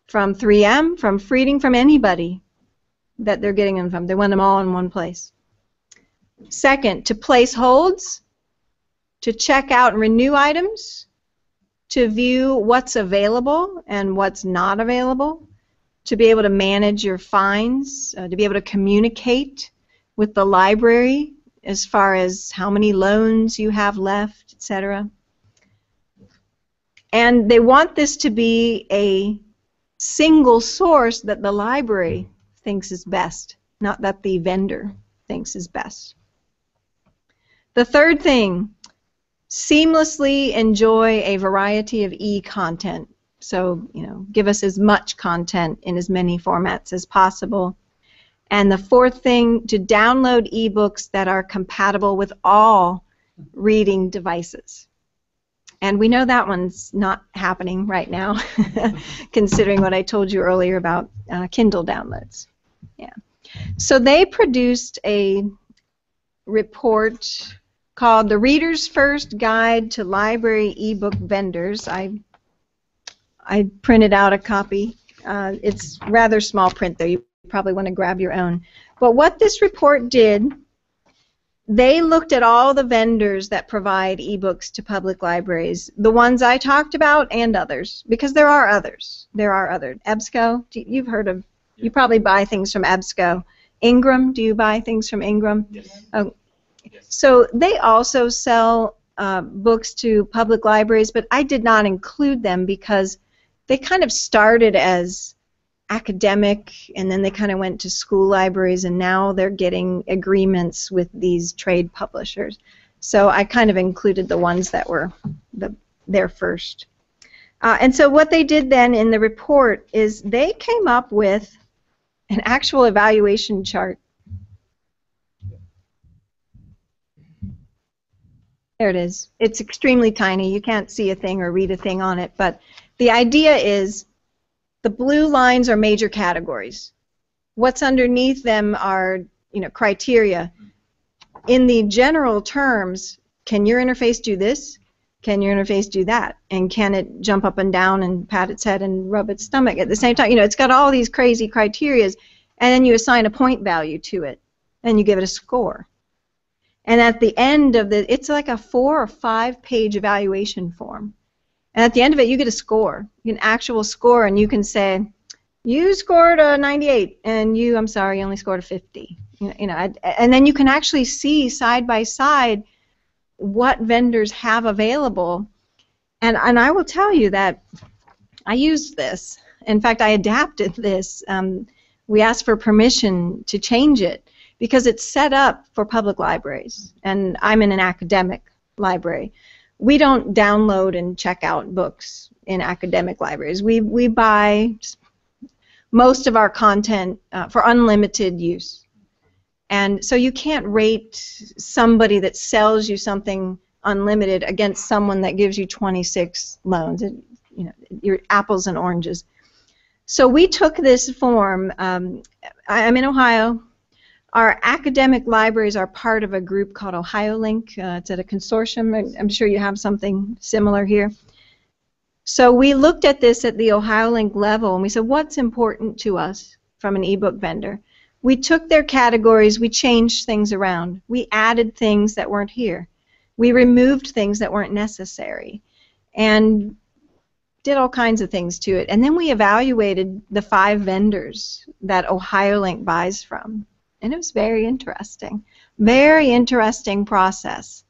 from 3M, from Freeding, from anybody that they're getting them from. They want them all in one place. Second, to place holds, to check out and renew items, to view what's available and what's not available, to be able to manage your finds, to be able to communicate with the library as far as how many loans you have left, etc. And they want this to be a single source that the library thinks is best, not that the vendor thinks is best. The third thing, seamlessly enjoy a variety of e-content. So, you know, give us as much content in as many formats as possible. And the fourth thing, to download ebooks that are compatible with all reading devices. And we know that one's not happening right now, considering what I told you earlier about Kindle downloads. Yeah. So they produced a report called The Reader's First Guide to Library Ebook Vendors. I printed out a copy. It's rather small print there. You probably want to grab your own. But what this report did, they looked at all the vendors that provide ebooks to public libraries, the ones I talked about and others, because there are others. There are others. EBSCO, you've heard of, you probably buy things from EBSCO. Ingram, do you buy things from Ingram? Yes. Oh. Yes. So they also sell books to public libraries, but I did not include them because they kind of started as academic, and then they kind of went to school libraries, and now they're getting agreements with these trade publishers. So I kind of included the ones that were there first. And so what they did then in the report is they came up with an actual evaluation chart. There it is. It's extremely tiny. You can't see a thing or read a thing on it, but the idea is the blue lines are major categories. what's underneath them are, criteria. In the general terms, can your interface do this? Can your interface do that? And can it jump up and down and pat its head and rub its stomach at the same time? It's got all these crazy criterias, and then you assign a point value to it, and you give it a score. And at the end of it's like a 4 or 5 page evaluation form. And at the end of it, you get a score, an actual score, and you can say, you scored a 98, and I'm sorry, you only scored a 50. And then you can actually see side by side what vendors have available. And I will tell you that I used this. In fact, I adapted this. We asked for permission to change it because it's set up for public libraries, and I'm in an academic library. We don't download and check out books in academic libraries. We buy most of our content for unlimited use. And so you can't rate somebody that sells you something unlimited against someone that gives you 26 loans. You're apples and oranges. So we took this form. I'm in Ohio. Our academic libraries are part of a group called OhioLink. It's at a consortium. I'm sure you have something similar here. So we looked at this at the OhioLink level, and we said, what's important to us from an ebook vendor? We took their categories, we changed things around. We added things that weren't here. We removed things that weren't necessary, and did all kinds of things to it. And then we evaluated the 5 vendors that OhioLink buys from. And it was very interesting. Very interesting process.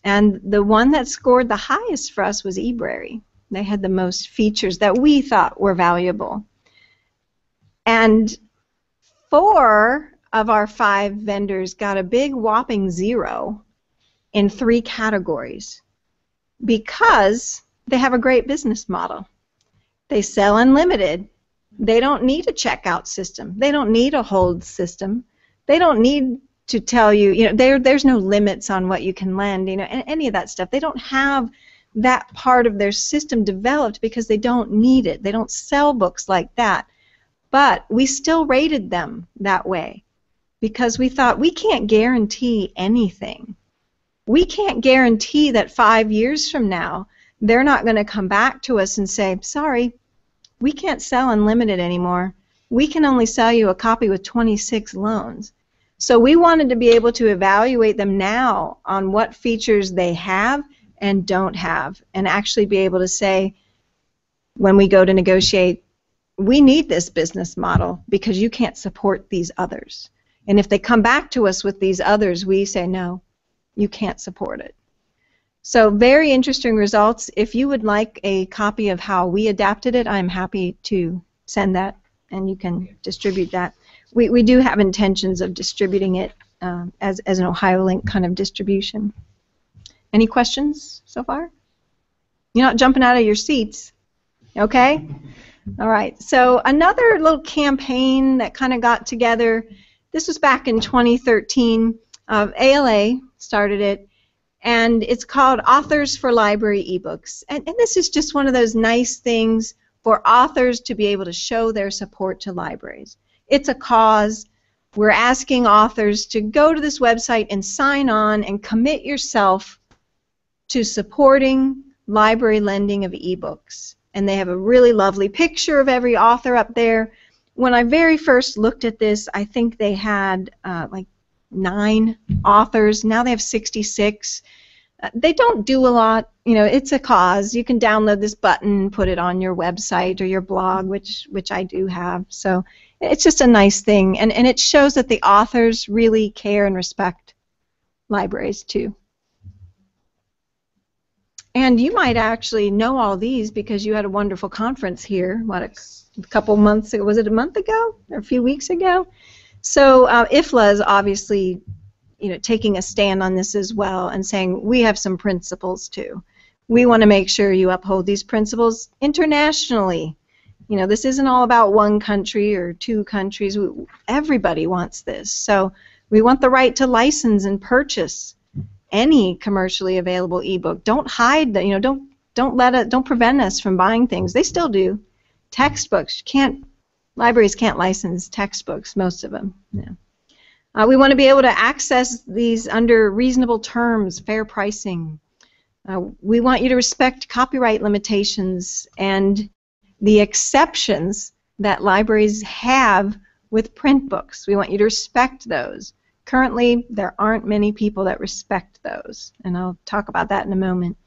And the one that scored the highest for us was eBrary. They had the most features that we thought were valuable. And 4 of our 5 vendors got a big whopping 0 in 3 categories because they have a great business model. They sell unlimited. They don't need a checkout system. They don't need a hold system. They don't need to tell you, there's no limits on what you can lend, and any of that stuff. They don't have that part of their system developed because they don't need it. They don't sell books like that. But we still rated them that way because we thought we can't guarantee anything. We can't guarantee that 5 years from now they're not going to come back to us and say, sorry, we can't sell unlimited anymore. We can only sell you a copy with 26 loans. So we wanted to be able to evaluate them now on what features they have and don't have, and actually be able to say, when we go to negotiate, we need this business model because you can't support these others. And if they come back to us with these others, we say, no, you can't support it. So very interesting results. If you would like a copy of how we adapted it, I'm happy to send that, and you can distribute that. We do have intentions of distributing it as an OhioLink kind of distribution. Any questions so far? You're not jumping out of your seats, okay? All right, so another little campaign that kind of got together, this was back in 2013. ALA started it, and it's called Authors for Library eBooks. And this is just one of those nice things for authors to be able to show their support to libraries. It's a cause. We're asking authors to go to this website and sign on and commit yourself to supporting library lending of ebooks. And they have a really lovely picture of every author up there. When I very first looked at this, I think they had like 9 authors. Now they have 66. They don't do a lot. It's a cause. You can download this button, put it on your website or your blog, which I do have. So it's just a nice thing, and it shows that the authors really care and respect libraries too. And you might actually know all these because you had a wonderful conference here, what, a couple months ago? Was it a month ago or a few weeks ago? So IFLA is obviously, taking a stand on this as well and saying we have some principles too. We want to make sure you uphold these principles internationally. This isn't all about one country or 2 countries. Everybody wants this. So we want the right to license and purchase any commercially available ebook. Don't hide that. Don't prevent us from buying things. They still do. Textbooks, you can't Libraries can't license textbooks, most of them. Yeah. We want to be able to access these under reasonable terms, fair pricing. We want you to respect copyright limitations and the exceptions that libraries have with print books. We want you to respect those. Currently, there aren't many people that respect those, and I'll talk about that in a moment.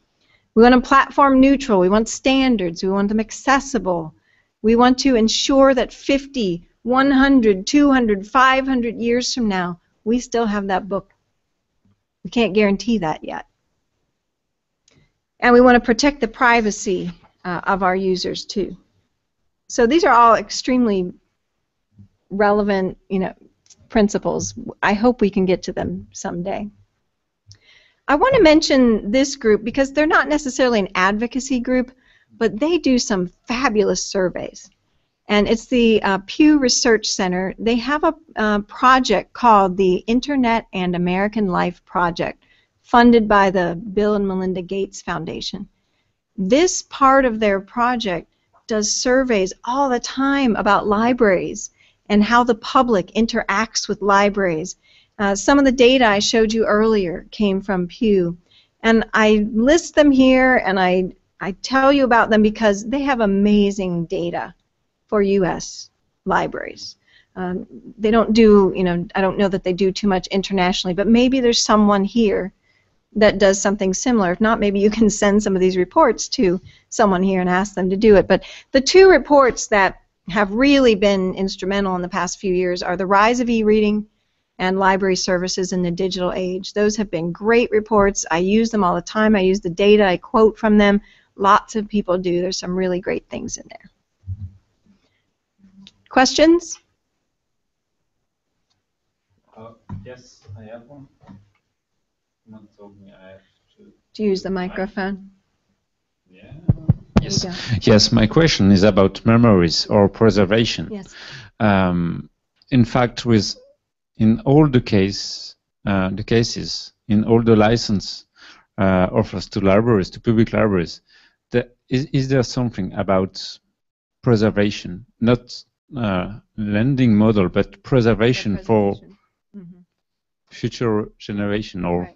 We want them platform neutral. We want standards. We want them accessible. We want to ensure that 50, 100, 200, 500 years from now, we still have that book. We can't guarantee that yet. And we want to protect the privacy of our users too. So these are all extremely relevant, principles. I hope we can get to them someday. I want to mention this group because they're not necessarily an advocacy group, but they do some fabulous surveys. And it's the Pew Research Center. They have a project called the Internet and American Life Project, funded by the Bill and Melinda Gates Foundation. This part of their project does surveys all the time about libraries and how the public interacts with libraries. Some of the data I showed you earlier came from Pew. And I list them here and I tell you about them because they have amazing data for U.S. libraries. They don't do, I don't know that they do too much internationally, but maybe there's someone here that does something similar. If not, maybe you can send some of these reports to someone here and ask them to do it. But the two reports that have really been instrumental in the past few years are the rise of e-reading and library services in the digital age. Those have been great reports. I use them all the time. I use the data. I quote from them. Lots of people do. There's some really great things in there. Questions? Yes, I have one. Someone told me I have to use the microphone. Yeah. Yes. Yes, my question is about memories or preservation. Yes. In fact, in all the cases, in all the license offers to libraries, to public libraries, is there something about preservation, not lending model, but preservation for future generation, or right.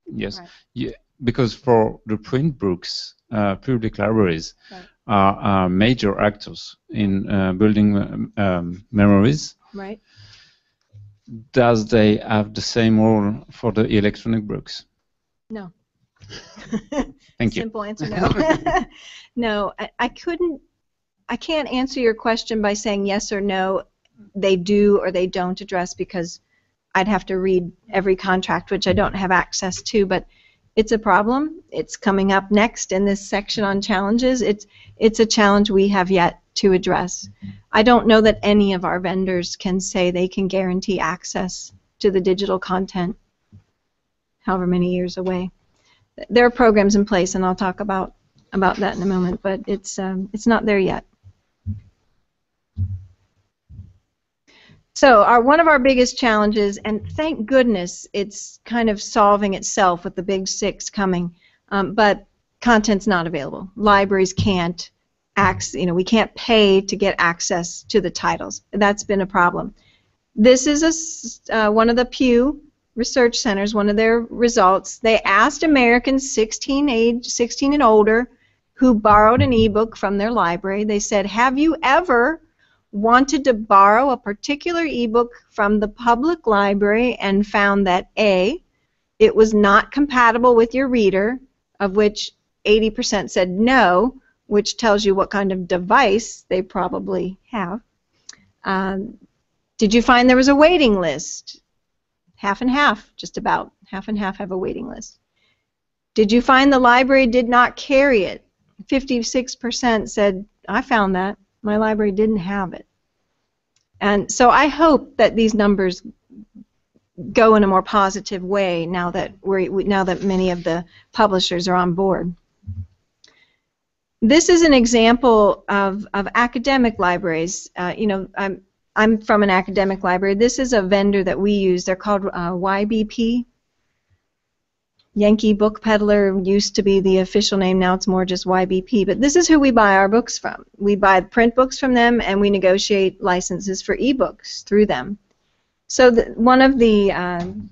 Yes, Right. yeah, because for the print books, public libraries Right. are major actors in building memories. Right. Does they have the same role for the electronic books? No. Thank you. Simple answer, no. No, I can't answer your question by saying yes or no, they do or they don't address, because I'd have to read every contract, which I don't have access to, but it's a problem. It's coming up next in this section on challenges. It's a challenge we have yet to address. I don't know that any of our vendors can say they can guarantee access to the digital content however many years away. There are programs in place, and I'll talk about that in a moment, but it's not there yet. So one of our biggest challenges, and thank goodness it's kind of solving itself with the big 6 coming, but content's not available. Libraries can't we can't pay to get access to the titles. That's been a problem. This is one of the Pew Research Centers, one of their results. They asked Americans 16 and older who borrowed an ebook from their library. They said, have you ever wanted to borrow a particular ebook from the public library and found that A, it was not compatible with your reader, of which 80% said no, which tells you what kind of device they probably have. Did you find there was a waiting list? Half and half, just about. Half and half have a waiting list. Did you find the library did not carry it? 56% said, I found that. My library didn't have it. And so I hope that these numbers go in a more positive way now that many of the publishers are on board. This is an example of academic libraries. I'm from an academic library. This is a vendor that we use. They're called YBP. Yankee Book Peddler used to be the official name. Now it's more just YBP. But this is who we buy our books from. We buy print books from them, and we negotiate licenses for ebooks through them. So one of the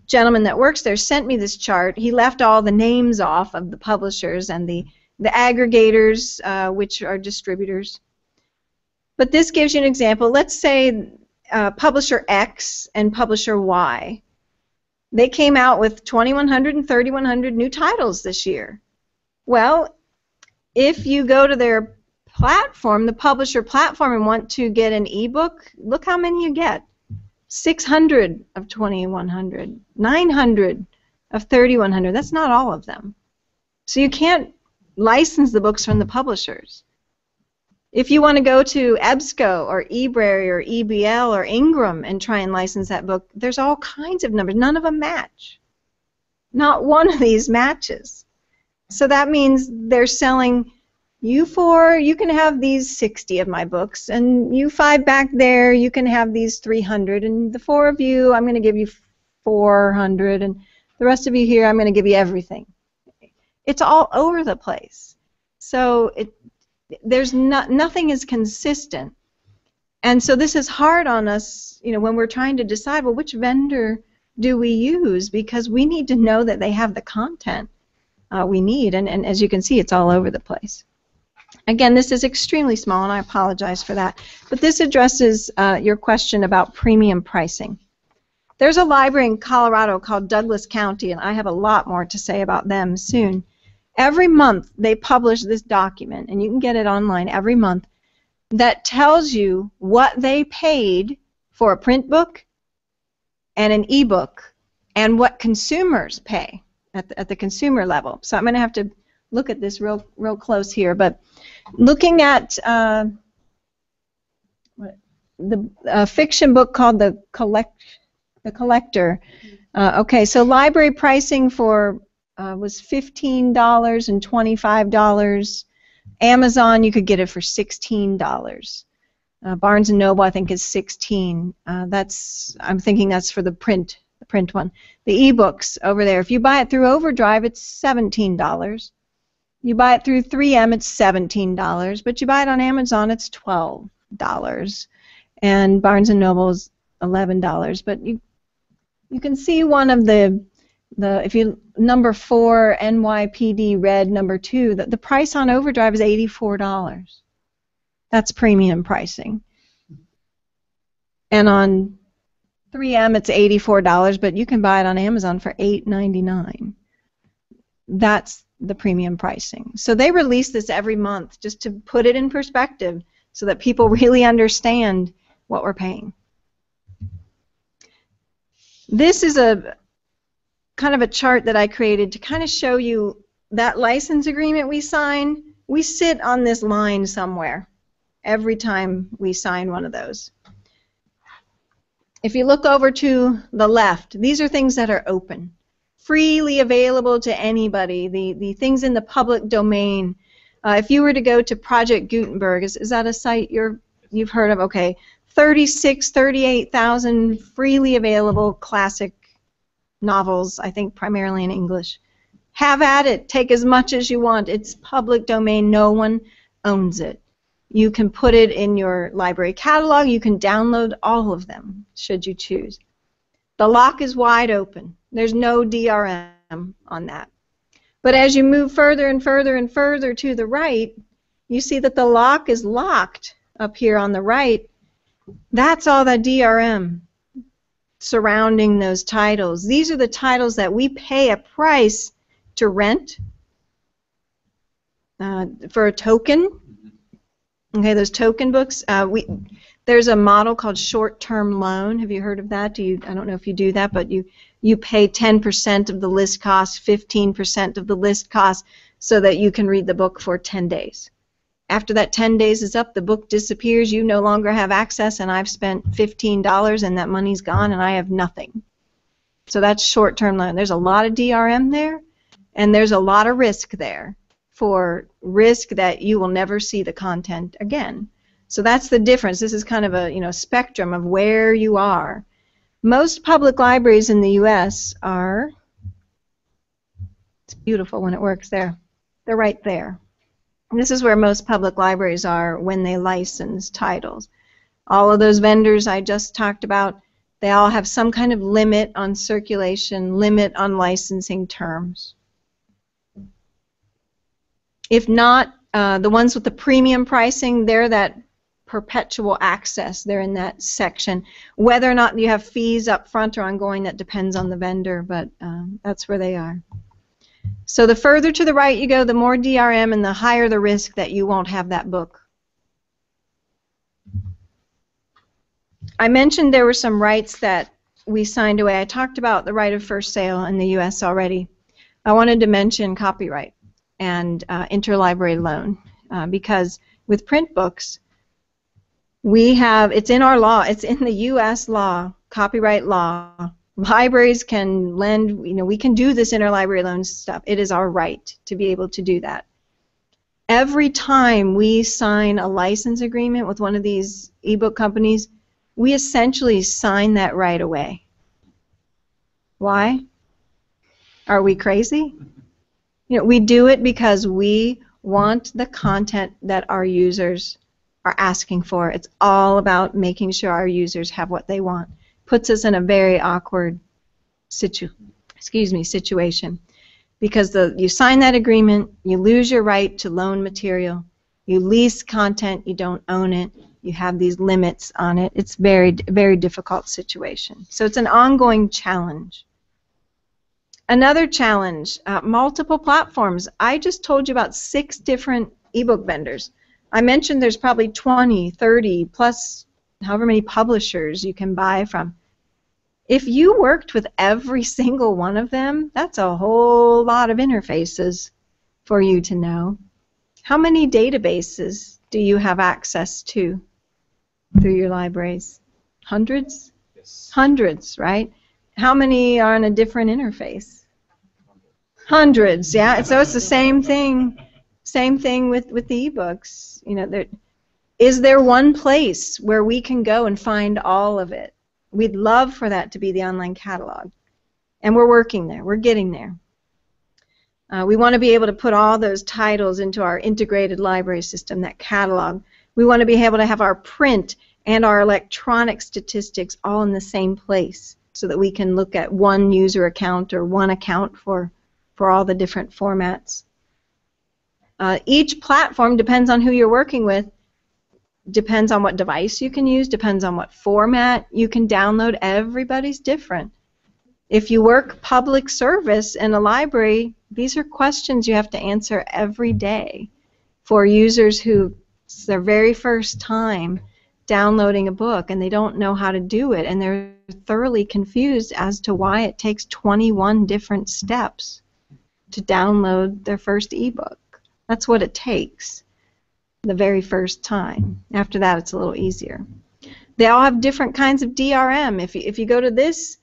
gentlemen that works there sent me this chart. He left all the names off of the publishers and the aggregators, which are distributors. But this gives you an example. Let's say publisher X and publisher Y. They came out with 2,100 and 3,100 new titles this year. Well, if you go to their platform, the publisher platform, and want to get an ebook, look how many you get. 600 of 2,100, 900 of 3,100. That's not all of them. So you can't license the books from the publishers. If you want to go to EBSCO or eBrary or EBL or Ingram and try and license that book, there's all kinds of numbers. None of them match. Not one of these matches. So that means they're selling, you four, you can have these 60 of my books, and you five back there, you can have these 300, and the four of you, I'm going to give you 400, and the rest of you here, I'm going to give you everything. It's all over the place. So there's nothing is consistent, and so this is hard on us, when we're trying to decide, well, which vendor do we use, because we need to know that they have the content we need, and as you can see, it's all over the place. Again, this is extremely small, and I apologize for that, but this addresses your question about premium pricing. There's a library in Colorado called Douglas County, and I have a lot more to say about them soon. Every month they publish this document, and you can get it online every month, that tells you what they paid for a print book and an ebook and what consumers pay at the consumer level. So I'm going to have to look at this real close here, but looking at the fiction book called The Collector. Okay, so library pricing for was $15 and $25. Amazon, you could get it for $16. Barnes and Noble, I think, is $16. I'm thinking that's for the print one. The ebooks over there, if you buy it through Overdrive, it's $17. You buy it through 3M, it's $17. But you buy it on Amazon, it's $12. And Barnes and Noble is $11. But you can see one of the if you number 4 NYPD Red number 2, the price on Overdrive is $84. That's premium pricing. And on 3M it's $84, but you can buy it on Amazon for $8.99. That's the premium pricing. So they release this every month just to put it in perspective so that people really understand what we're paying. This is a kind of a chart that I created to kind of show you that license agreement we sign. We sit on this line somewhere every time we sign one of those. If you look over to the left, these are things that are open, freely available to anybody, the things in the public domain. If you were to go to Project Gutenberg, is that a site you've heard of? Okay, 38,000 freely available classic novels, I think primarily in English. Have at it. Take as much as you want. It's public domain. No one owns it. You can put it in your library catalog. You can download all of them, should you choose. The lock is wide open. There's no DRM on that. But as you move further and further and further to the right, you see that the lock is locked up here on the right. That's all the DRM surrounding those titles. These are the titles that we pay a price to rent for a token. Okay, those token books. There's a model called short-term loan. Have you heard of that? I don't know if you do that, but you pay 10% of the list cost, 15% of the list cost, so that you can read the book for 10 days. After that 10 days is up, the book disappears, you no longer have access, and I've spent $15 and that money's gone and I have nothing. So that's short-term loan. There's a lot of DRM there, and there's a lot of risk there, for risk that you will never see the content again. So that's the difference. This is kind of a spectrum of where you are. Most public libraries in the U.S. are It's beautiful when it works there. They're right there. And this is where most public libraries are when they license titles. All of those vendors I just talked about, they all have some kind of limit on circulation, limit on licensing terms. If not, the ones with the premium pricing, they're that perpetual access. They're in that section. Whether or not you have fees up front or ongoing, that depends on the vendor, but that's where they are. So the further to the right you go, the more DRM and the higher the risk that you won't have that book. I mentioned there were some rights that we signed away. I talked about the right of first sale in the U.S. already. I wanted to mention copyright and interlibrary loan because with print books, we have, it's in our law, it's in the U.S. law, copyright law. Libraries can lend, we can do this interlibrary loan stuff. It is our right to be able to do that. Every time we sign a license agreement with one of these ebook companies, we essentially sign that right away. Why? Are we crazy? We do it because we want the content that our users are asking for. It's all about making sure our users have what they want. Puts us in a very awkward situation because you sign that agreement, you lose your right to loan material, you lease content, you don't own it, you have these limits on it. It's very, very difficult situation. So it's an ongoing challenge. Another challenge, multiple platforms. I just told you about 6 different ebook vendors. I mentioned there's probably 20, 30, plus however many publishers you can buy from. If you worked with every single one of them, that's a whole lot of interfaces for you to know. How many databases do you have access to through your libraries? Hundreds? Yes. Hundreds, right? How many are on a different interface? Hundreds, yeah. So it's the same thing. Same thing with the ebooks. Is there one place where we can go and find all of it? We'd love for that to be the online catalog. And we're working there. We're getting there. We want to be able to put all those titles into our integrated library system, that catalog. We want to be able to have our print and our electronic statistics all in the same place so that we can look at one user account or one account for all the different formats. Each platform depends on who you're working with, depends on what device you can use, depends on what format you can download. Everybody's different. If you work public service in a library, these are questions you have to answer every day for users who it's their very first time downloading a book and they don't know how to do it and they're thoroughly confused as to why it takes 21 different steps to download their first ebook. That's what it takes the very first time. After that, it's a little easier. They all have different kinds of DRM. If you go to this,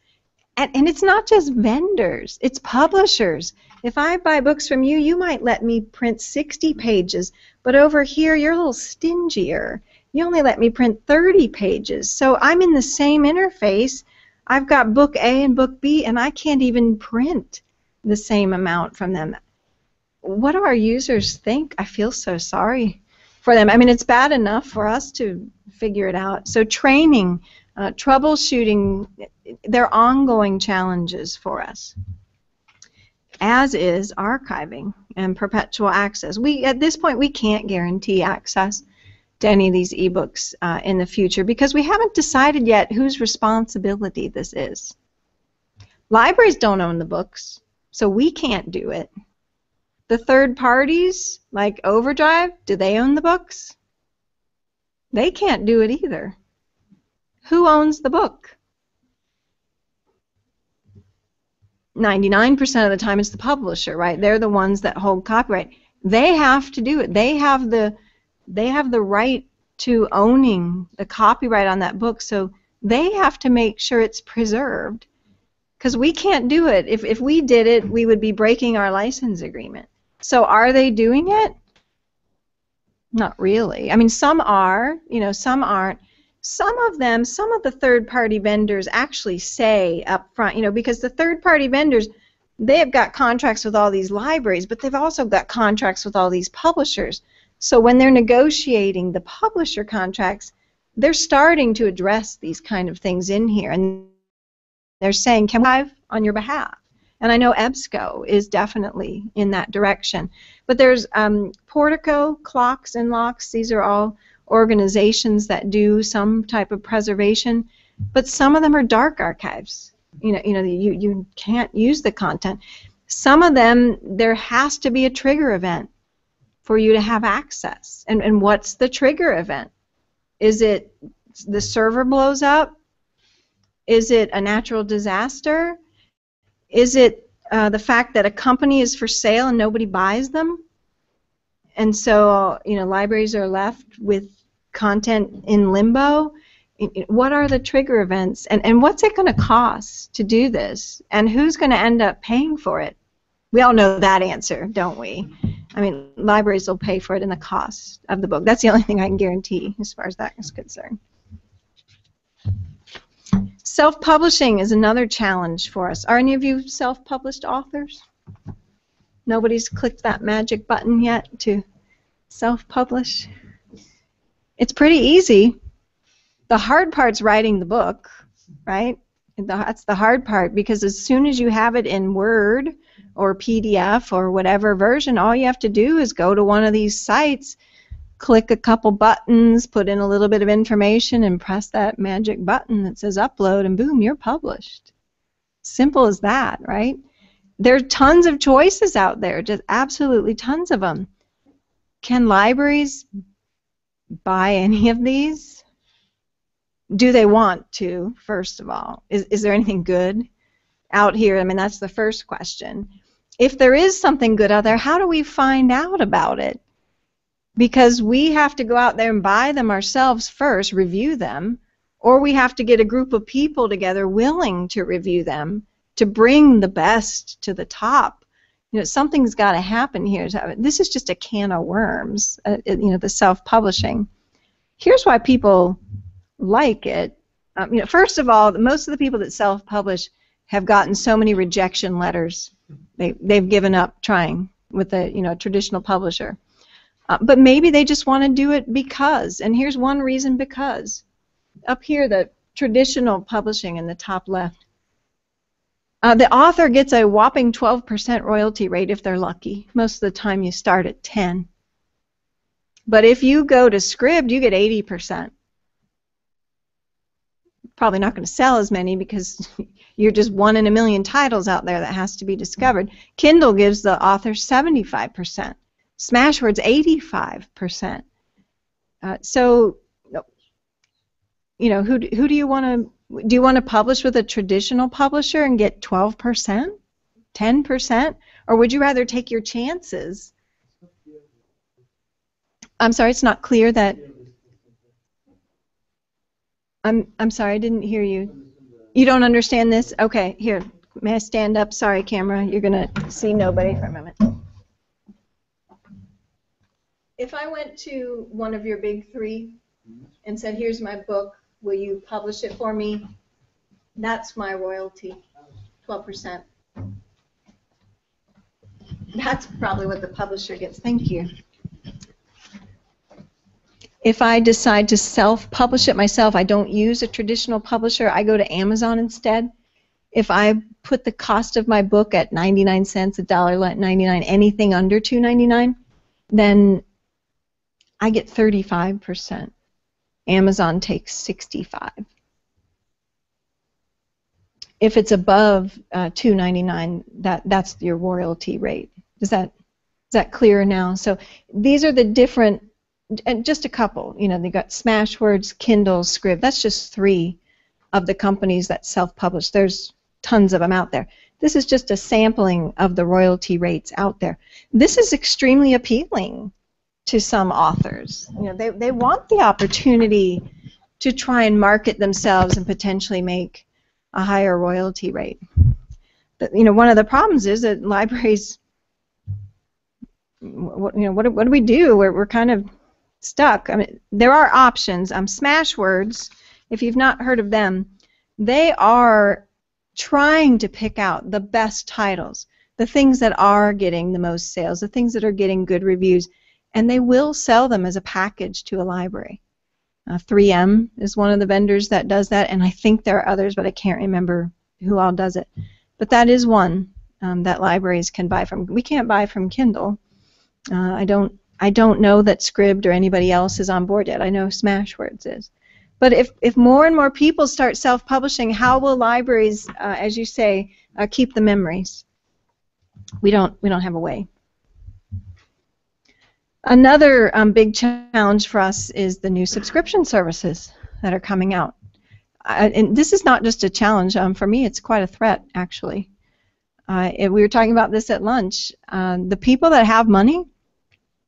and it's not just vendors, it's publishers. If I buy books from you, you might let me print 60 pages, but over here you're a little stingier. You only let me print 30 pages. So I'm in the same interface. I've got book A and book B, and I can't even print the same amount from them. What do our users think? I feel so sorry for them. I mean, it's bad enough for us to figure it out. So training, troubleshooting, they're ongoing challenges for us, as is archiving and perpetual access. At this point, we can't guarantee access to any of these ebooks in the future because we haven't decided yet whose responsibility this is. Libraries don't own the books, so we can't do it. The third parties, like Overdrive, do they own the books? They can't do it either. Who owns the book? 99% of the time it's the publisher, right? They're the ones that hold copyright. They have to do it. They have the right to owning the copyright on that book, so they have to make sure it's preserved. Because we can't do it. If we did it, we would be breaking our license agreement. So are they doing it? Not really. I mean, some are, some aren't. Some of the third-party vendors actually say up front, because the third-party vendors, they have got contracts with all these libraries, but they've also got contracts with all these publishers. So when they're negotiating the publisher contracts, they're starting to address these kind of things in here, and they're saying, can we live on your behalf? And I know EBSCO is definitely in that direction. But there's Portico, Clocks and Locks. These are all organizations that do some type of preservation, but some of them are dark archives. You can't use the content. Some of them, there has to be a trigger event for you to have access. And what's the trigger event? Is it the server blows up? Is it a natural disaster? Is it the fact that a company is for sale and nobody buys them? And so, libraries are left with content in limbo. What are the trigger events? And what's it going to cost to do this? And who's going to end up paying for it? We all know that answer, don't we? I mean, libraries will pay for it in the cost of the book. That's the only thing I can guarantee as far as that is concerned. Self-publishing is another challenge for us. Are any of you self-published authors? Nobody's clicked that magic button yet to self-publish? It's pretty easy. The hard part's writing the book, right? That's the hard part, because as soon as you have it in Word or PDF or whatever version, all you have to do is go to one of these sites, click a couple buttons, put in a little bit of information, and press that magic button that says upload, and boom, you're published. Simple as that, right? There are tons of choices out there, just absolutely tons of them. Can libraries buy any of these? Do they want to, first of all? Is there anything good out here? I mean, that's the first question. If there is something good out there, how do we find out about it? Because we have to go out there and buy them ourselves first, review them, or we have to get a group of people together willing to review them to bring the best to the top. Something's got to happen here. This is just a can of worms, the self-publishing. Here's why people like it. First of all, most of the people that self-publish have gotten so many rejection letters. They've given up trying with a traditional publisher. But maybe they just want to do it because, and here's one reason because. Up here, the traditional publishing in the top left, the author gets a whopping 12% royalty rate if they're lucky. Most of the time you start at 10. But if you go to Scribd, you get 80%. Probably not going to sell as many because you're just one in a million titles out there that has to be discovered. Kindle gives the author 75%. Smashwords 85%. So, who do you want to? Do you want to publish with a traditional publisher and get 12%, 10%, or would you rather take your chances? I'm sorry, it's not clear that. I'm sorry, I didn't hear you. You don't understand this? Okay, here. May I stand up? Sorry, camera. You're going to see nobody for a moment. If I went to one of your big three and said, here's my book, will you publish it for me? That's my royalty, 12%. That's probably what the publisher gets. Thank you. If I decide to self-publish it myself, I don't use a traditional publisher, I go to Amazon instead. If I put the cost of my book at 99 cents, $1.99, anything under $2.99, then I get 35%. Amazon takes 65%. If it's above $2.99, that's your royalty rate. Is that clear now? So these are the different, and just a couple. They got Smashwords, Kindle, Scribd. That's just 3 of the companies that self-publish. There's tons of them out there. This is just a sampling of the royalty rates out there. This is extremely appealing to some authors. They want the opportunity to try and market themselves and potentially make a higher royalty rate. But one of the problems is that libraries, what do we do? We're kind of stuck. I mean, there are options. Smashwords, if you've not heard of them, they are trying to pick out the best titles. the things that are getting the most sales, the things that are getting good reviews, and they will sell them as a package to a library. 3M is one of the vendors that does that, and I think there are others, but I can't remember who all does it. But that is one that libraries can buy from. We can't buy from Kindle. I don't know that Scribd or anybody else is on board yet. I know Smashwords is. But if more and more people start self-publishing, how will libraries, as you say, keep the memories? We don't have a way. Another big challenge for us is the new subscription services that are coming out. And this is not just a challenge. For me, it's quite a threat, actually. We were talking about this at lunch. The people that have money,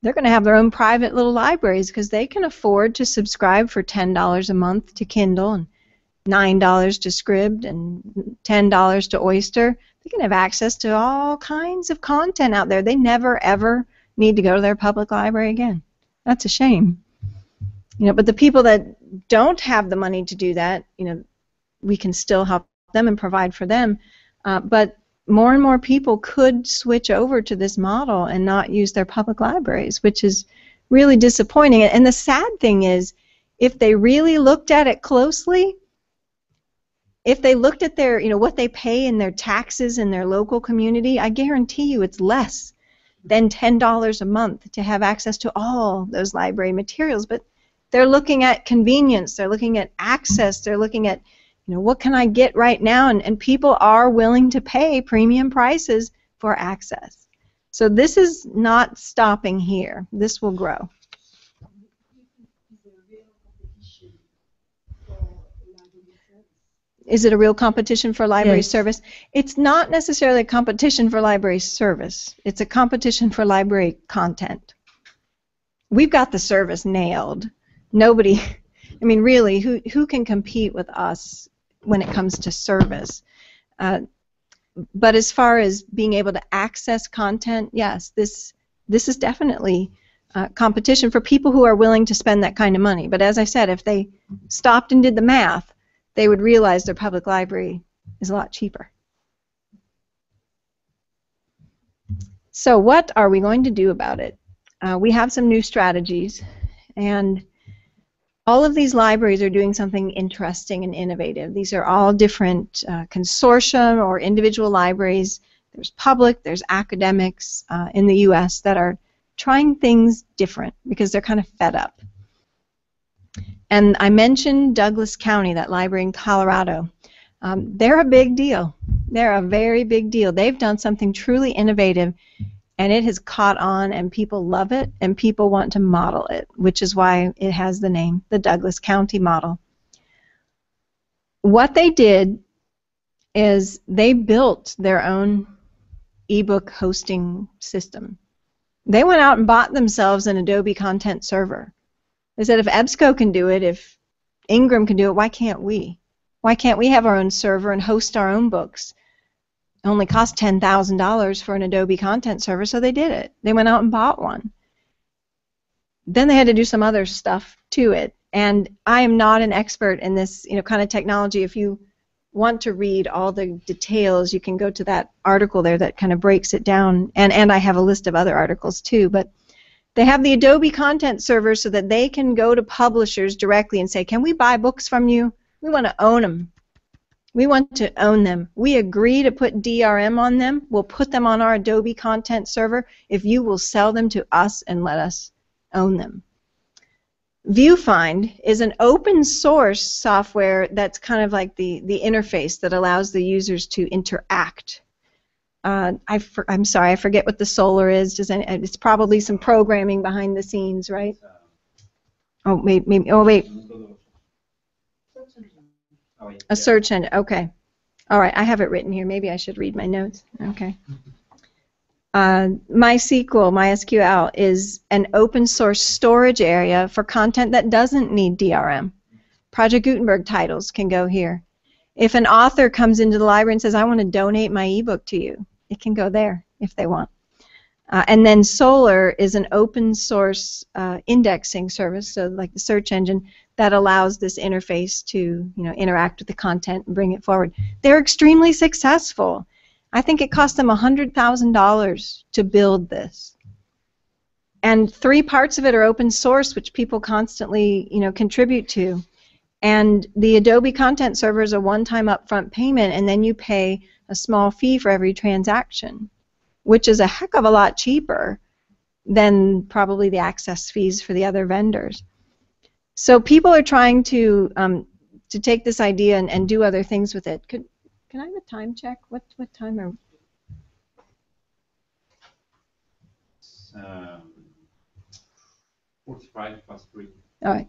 they're going to have their own private little libraries because they can afford to subscribe for $10 a month to Kindle and $9 to Scribd and $10 to Oyster. They can have access to all kinds of content out there. They never, ever need to go to their public library again. That's a shame. But the people that don't have the money to do that, we can still help them and provide for them. But more and more people could switch over to this model and not use their public libraries, which is really disappointing. And the sad thing is, if they really looked at it closely, if they looked at their, what they pay in their taxes in their local community, I guarantee you it's less than $10 a month to have access to all those library materials. But they're looking at convenience, they're looking at access, they're looking at, what can I get right now? And people are willing to pay premium prices for access. So this is not stopping here. This will grow. Is it a real competition for library service? It's not necessarily a competition for library service. It's a competition for library content. We've got the service nailed. Nobody, really, who can compete with us when it comes to service? But as far as being able to access content, yes, this is definitely competition for people who are willing to spend that kind of money. But as I said, if they stopped and did the math, they would realize their public library is a lot cheaper. So what are we going to do about it? We have some new strategies, and all of these libraries are doing something interesting and innovative. These are all different consortium or individual libraries. There's public, there's academics in the U.S. that are trying things different because they're kind of fed up. And I mentioned Douglas County, that library in Colorado. They're a big deal. They're a very big deal. They've done something truly innovative, and it has caught on, and people love it, and people want to model it, which is why it has the name, the Douglas County model. What they did is they built their own ebook hosting system. They went out and bought themselves an Adobe content server. They said, if EBSCO can do it, if Ingram can do it, why can't we? Why can't we have our own server and host our own books? It only cost $10,000 for an Adobe content server, so they did it. They went out and bought one. Then they had to do some other stuff to it. And I am not an expert in this kind of technology. If you want to read all the details, you can go to that article there that kind of breaks it down. And I have a list of other articles too. But they have the Adobe content server so that they can go to publishers directly and say, can we buy books from you? We want to own them. We want to own them. We agree to put DRM on them. We'll put them on our Adobe content server if you will sell them to us and let us own them. Viewfind is an open source software that's kind of like the interface that allows the users to interact. I'm sorry, I forget what the Solar is. It's probably some programming behind the scenes, right? Oh, maybe. Oh, wait. A search engine. Okay. All right. I have it written here. Maybe I should read my notes. Okay. MySQL is an open source storage area for content that doesn't need DRM. Project Gutenberg titles can go here. If an author comes into the library and says, I want to donate my ebook to you, it can go there if they want. And then Solar is an open source indexing service, so like the search engine, that allows this interface to interact with the content and bring it forward. They're extremely successful. I think it cost them $100,000 to build this. And 3 parts of it are open source, which people constantly, contribute to. And the Adobe Content Server is a one-time upfront payment, and then you pay a small fee for every transaction, which is a heck of a lot cheaper than probably the access fees for the other vendors. So people are trying to take this idea and do other things with it. Can I have a time check? What time are we? 45 + 3. All right.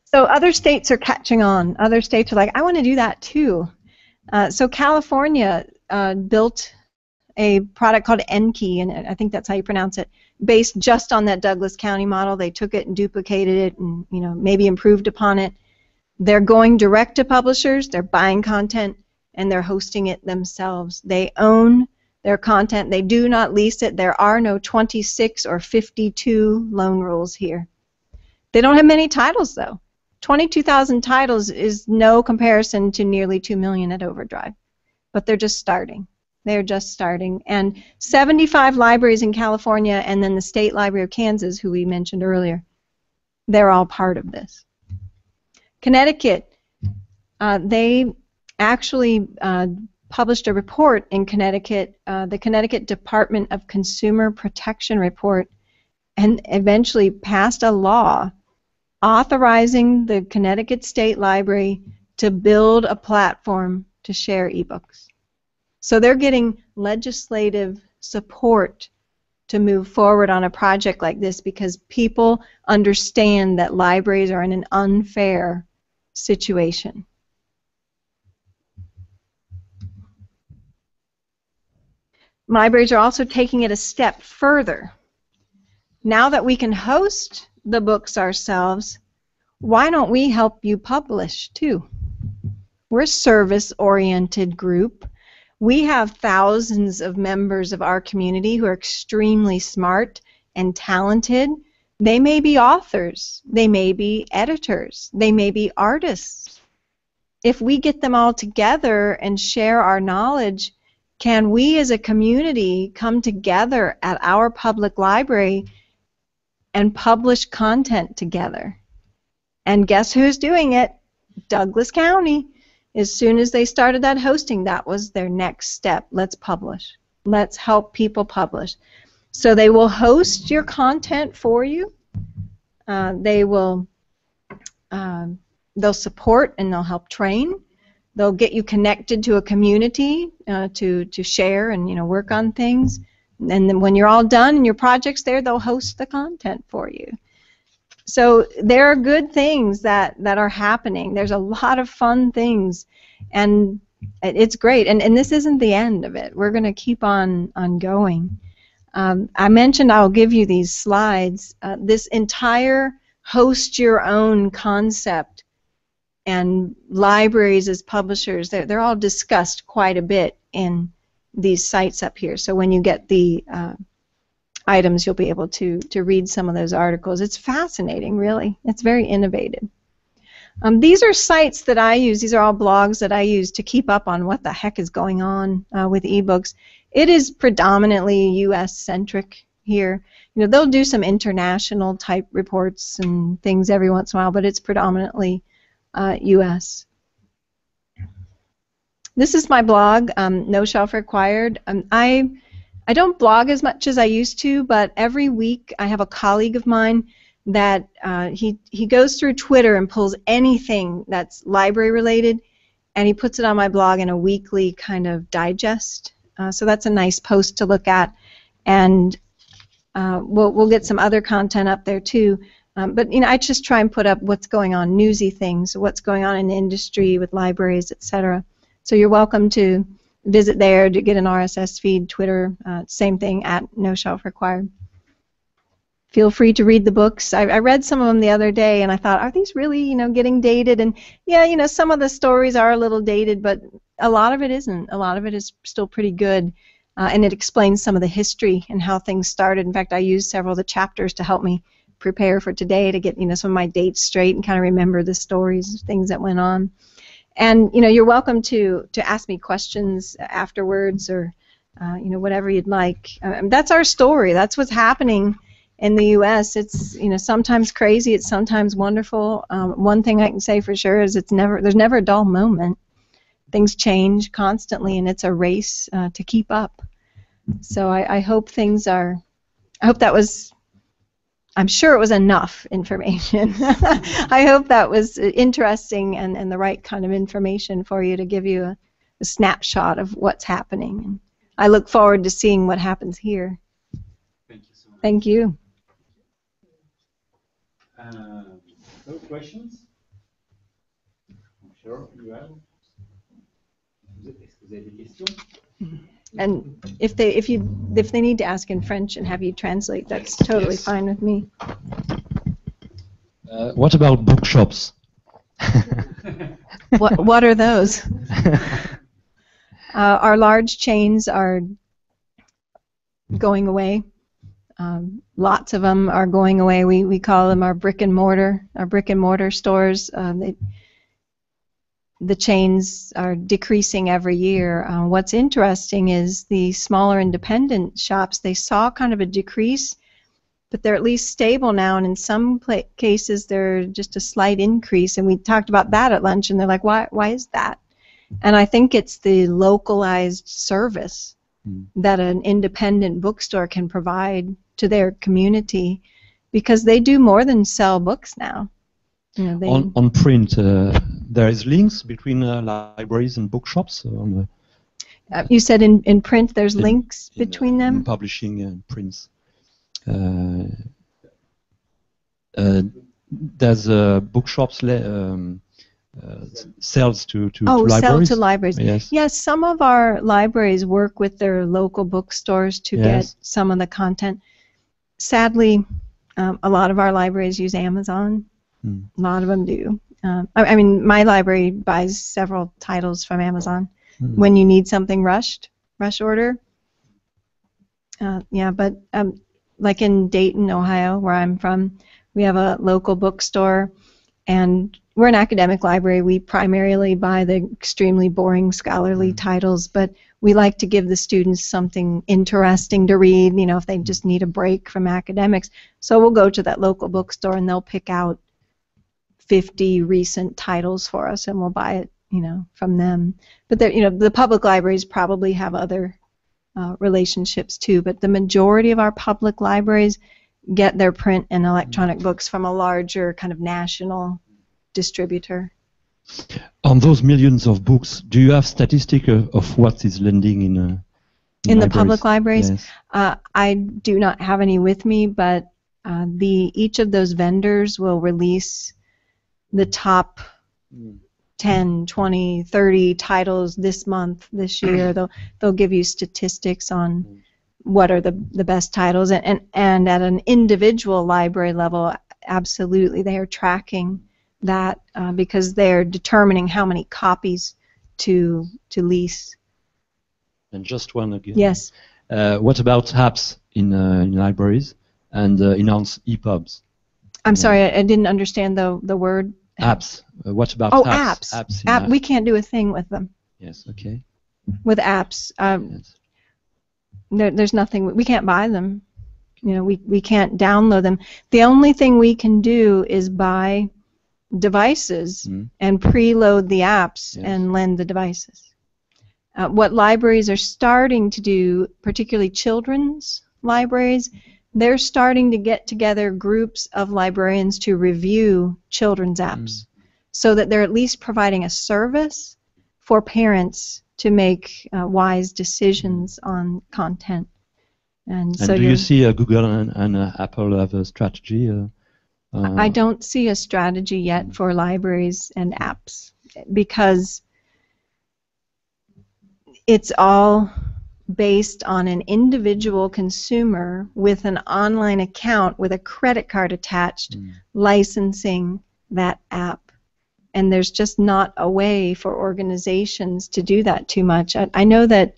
So other states are catching on. Other states are like, I want to do that too. So California built a product called Enki, and I think that's how you pronounce it, based just on that Douglas County model. They took it and duplicated it and maybe improved upon it. They're going direct to publishers, they're buying content, and they're hosting it themselves. They own their content. They do not lease it. There are no 26 or 52 loan rules here. They don't have many titles, though. 22,000 titles is no comparison to nearly 2 million at Overdrive. But they're just starting. They're just starting. And 75 libraries in California and then the State Library of Kansas, who we mentioned earlier, they're all part of this. Connecticut, they actually published a report in Connecticut, the Connecticut Department of Consumer Protection report, and eventually passed a law authorizing the Connecticut State Library to build a platform to share ebooks. So they're getting legislative support to move forward on a project like this because people understand that libraries are in an unfair situation. Libraries are also taking it a step further. Now that we can host the books ourselves, why don't we help you publish too? We're a service-oriented group. We have thousands of members of our community who are extremely smart and talented. They may be authors, they may be editors, they may be artists. If we get them all together and share our knowledge, can we as a community come together at our public library and publish content together? And guess who's doing it? Douglas County. As soon as they started that hosting, that was their next step. Let's publish. Let's help people publish. So they will host your content for you. They'll support and they'll help train. They'll get you connected to a community to share and work on things. And then when you're all done and your project's there, they'll host the content for you. So there are good things that are happening. There's a lot of fun things, and it's great. And this isn't the end of it. We're going to keep on going. I mentioned I'll give you these slides. This entire host your own concept and libraries as publishers, they're all discussed quite a bit in these sites up here. So when you get the items, you'll be able to read some of those articles. It's fascinating, really. It's very innovative. These are sites that I use. These are all blogs that I use to keep up on what the heck is going on with ebooks. It is predominantly U.S.-centric here. They'll do some international type reports and things every once in a while, but it's predominantly U.S. This is my blog, No Shelf Required. I don't blog as much as I used to, but every week I have a colleague of mine that he goes through Twitter and pulls anything that's library related, and he puts it on my blog in a weekly kind of digest. So that's a nice post to look at, and we'll get some other content up there too. But I just try and put up what's going on, newsy things, what's going on in the industry with libraries, etc. So you're welcome to visit there to get an RSS feed, Twitter, same thing, at No Shelf Required. Feel free to read the books. I read some of them the other day, and I thought, are these really, getting dated? And yeah, some of the stories are a little dated, but a lot of it isn't. A lot of it is still pretty good, and it explains some of the history and how things started. In fact, I used several of the chapters to help me prepare for today to get, some of my dates straight and kind of remember the stories, things that went on. And you're welcome to ask me questions afterwards, or whatever you'd like. That's our story. That's what's happening in the U.S. It's sometimes crazy. It's sometimes wonderful. One thing I can say for sure is there's never a dull moment. Things change constantly, and it's a race to keep up. So I hope I'm sure it was enough information. I hope that was interesting and the right kind of information for you to give you a snapshot of what's happening. And I look forward to seeing what happens here. Thank you so much. Thank you. So questions? I'm sure you have. Est-ce que vous avez des questions? And if they need to ask in French and have you translate, that's totally fine with me. What about bookshops? What are those? Our large chains are going away. Lots of them are going away. We call them our brick and mortar stores. The chains are decreasing every year. What's interesting is the smaller independent shops, they saw kind of a decrease, but they're at least stable now, and in some cases they're just a slight increase. And we talked about that at lunch, and they're like, why is that? And I think it's the localized service that an independent bookstore can provide to their community, because they do more than sell books now. On print, there is links between libraries and bookshops. You said in print there's links between them? In publishing and prints. There's bookshops sells to libraries? Sell to libraries. Yes. Yes, some of our libraries work with their local bookstores to get some of the content. Sadly, a lot of our libraries use Amazon. A lot of them do. I mean, my library buys several titles from Amazon. When you need something rush order. But like in Dayton, Ohio, where I'm from, we have a local bookstore, and we're an academic library. We primarily buy the extremely boring scholarly titles, but we like to give the students something interesting to read, if they just need a break from academics. So we'll go to that local bookstore, and they'll pick out 50 recent titles for us, and we'll buy it, from them. But the public libraries probably have other relationships too. But the majority of our public libraries get their print and electronic books from a larger kind of national distributor. On those millions of books, do you have statistics of what is lending in the public libraries? Yes. I do not have any with me, but each of those vendors will release the top 10, 20, 30 titles this month, this year. They'll give you statistics on what are the best titles, and at an individual library level, absolutely, they are tracking that because they're determining how many copies to lease. And just one again. Yes. What about apps in libraries and in EPUBs? I'm sorry, I didn't understand the word. Apps. What about apps? Apps. We can't do a thing with them. Yes. Okay. With apps, Yes. there's nothing. We can't buy them. We can't download them. The only thing we can do is buy devices and preload the apps and lend the devices. What libraries are starting to do, particularly children's libraries, they're starting to get together groups of librarians to review children's apps so that they're at least providing a service for parents to make wise decisions on content. And so do you see Google and Apple have a strategy? I don't see a strategy yet for libraries and apps, because it's all based on an individual consumer with an online account with a credit card attached licensing that app. And there's just not a way for organizations to do that too much. I know that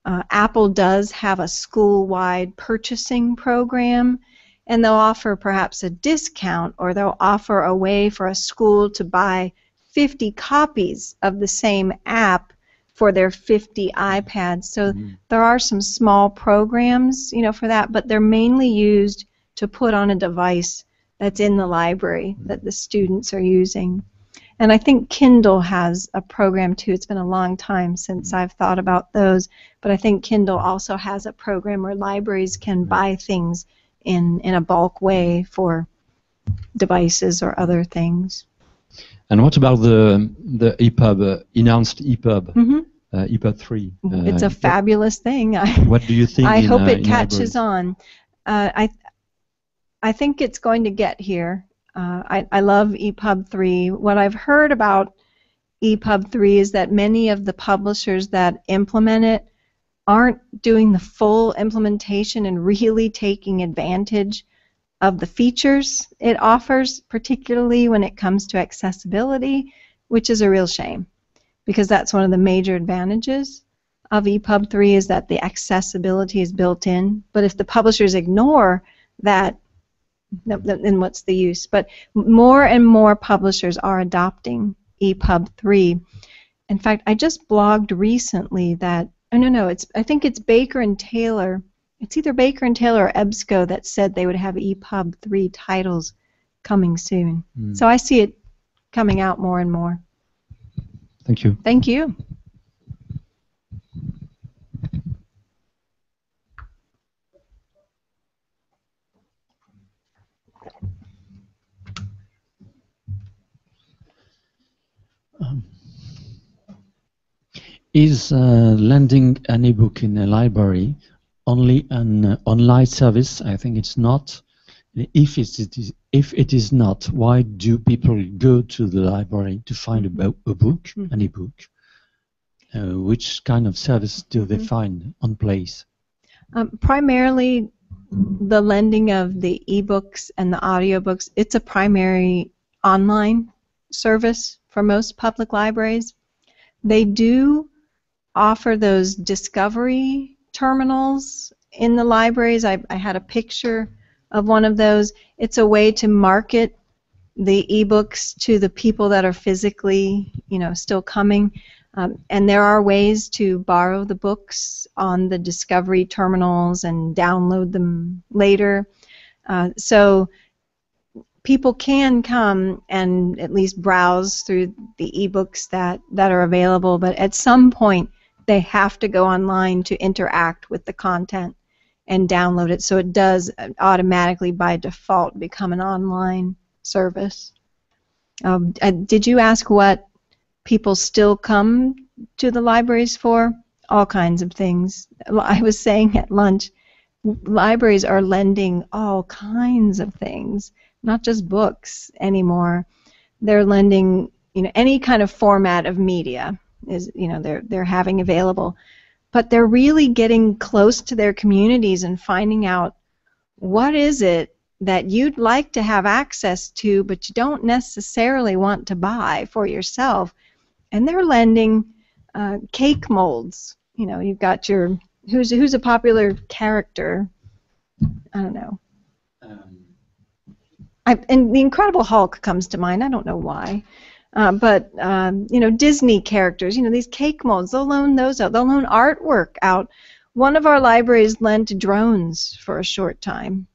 Apple does have a school-wide purchasing program, and they'll offer perhaps a discount, or they'll offer a way for a school to buy 50 copies of the same app for their 50 iPads. So there are some small programs, you know, for that, but they're mainly used to put on a device that's in the library that the students are using. And I think Kindle has a program too. It's been a long time since I've thought about those, but I think Kindle also has a program where libraries can buy things in a bulk way for devices or other things. And what about the EPUB, enhanced EPUB, EPUB 3? It's a fabulous thing. What do you think? I hope it in catches libraries? on. I think it's going to get here. I love EPUB 3. What I've heard about EPUB 3 is that many of the publishers that implement it aren't doing the full implementation and really taking advantage of the features it offers, particularly when it comes to accessibility, which is a real shame, because that's one of the major advantages of EPUB 3 is that the accessibility is built in. But if the publishers ignore that, then what's the use? But more and more publishers are adopting EPUB 3. In fact, I just blogged recently that, I think it's Baker and Taylor. It's either Baker and Taylor or EBSCO that said they would have EPUB 3 titles coming soon. So I see it coming out more and more. Thank you. Thank you. Is lending an ebook in a library only an online service? I think it's not. If it is not, why do people go to the library to find a book, an ebook? Which kind of service do they find on place? Primarily the lending of the ebooks and the audiobooks. It's a primary online service for most public libraries. They do offer those discovery terminals in the libraries. I had a picture of one of those. It's a way to market the ebooks to the people that are physically, still coming. And there are ways to borrow the books on the discovery terminals and download them later. So people can come and at least browse through the ebooks that are available, but at some point they have to go online to interact with the content and download it. So it does automatically by default become an online service. Did you ask what people still come to the libraries for? All kinds of things. I was saying at lunch, libraries are lending all kinds of things, not just books anymore. They're lending, any kind of format of media is, they're having available. But they're really getting close to their communities and finding out what is it that you'd like to have access to, but you don't necessarily want to buy for yourself. And they're lending cake molds. You've got your who's a popular character. I don't know. And the Incredible Hulk comes to mind. I don't know why. But Disney characters, these cake molds, they'll loan those out. They'll loan artwork out. One of our libraries lent drones for a short time.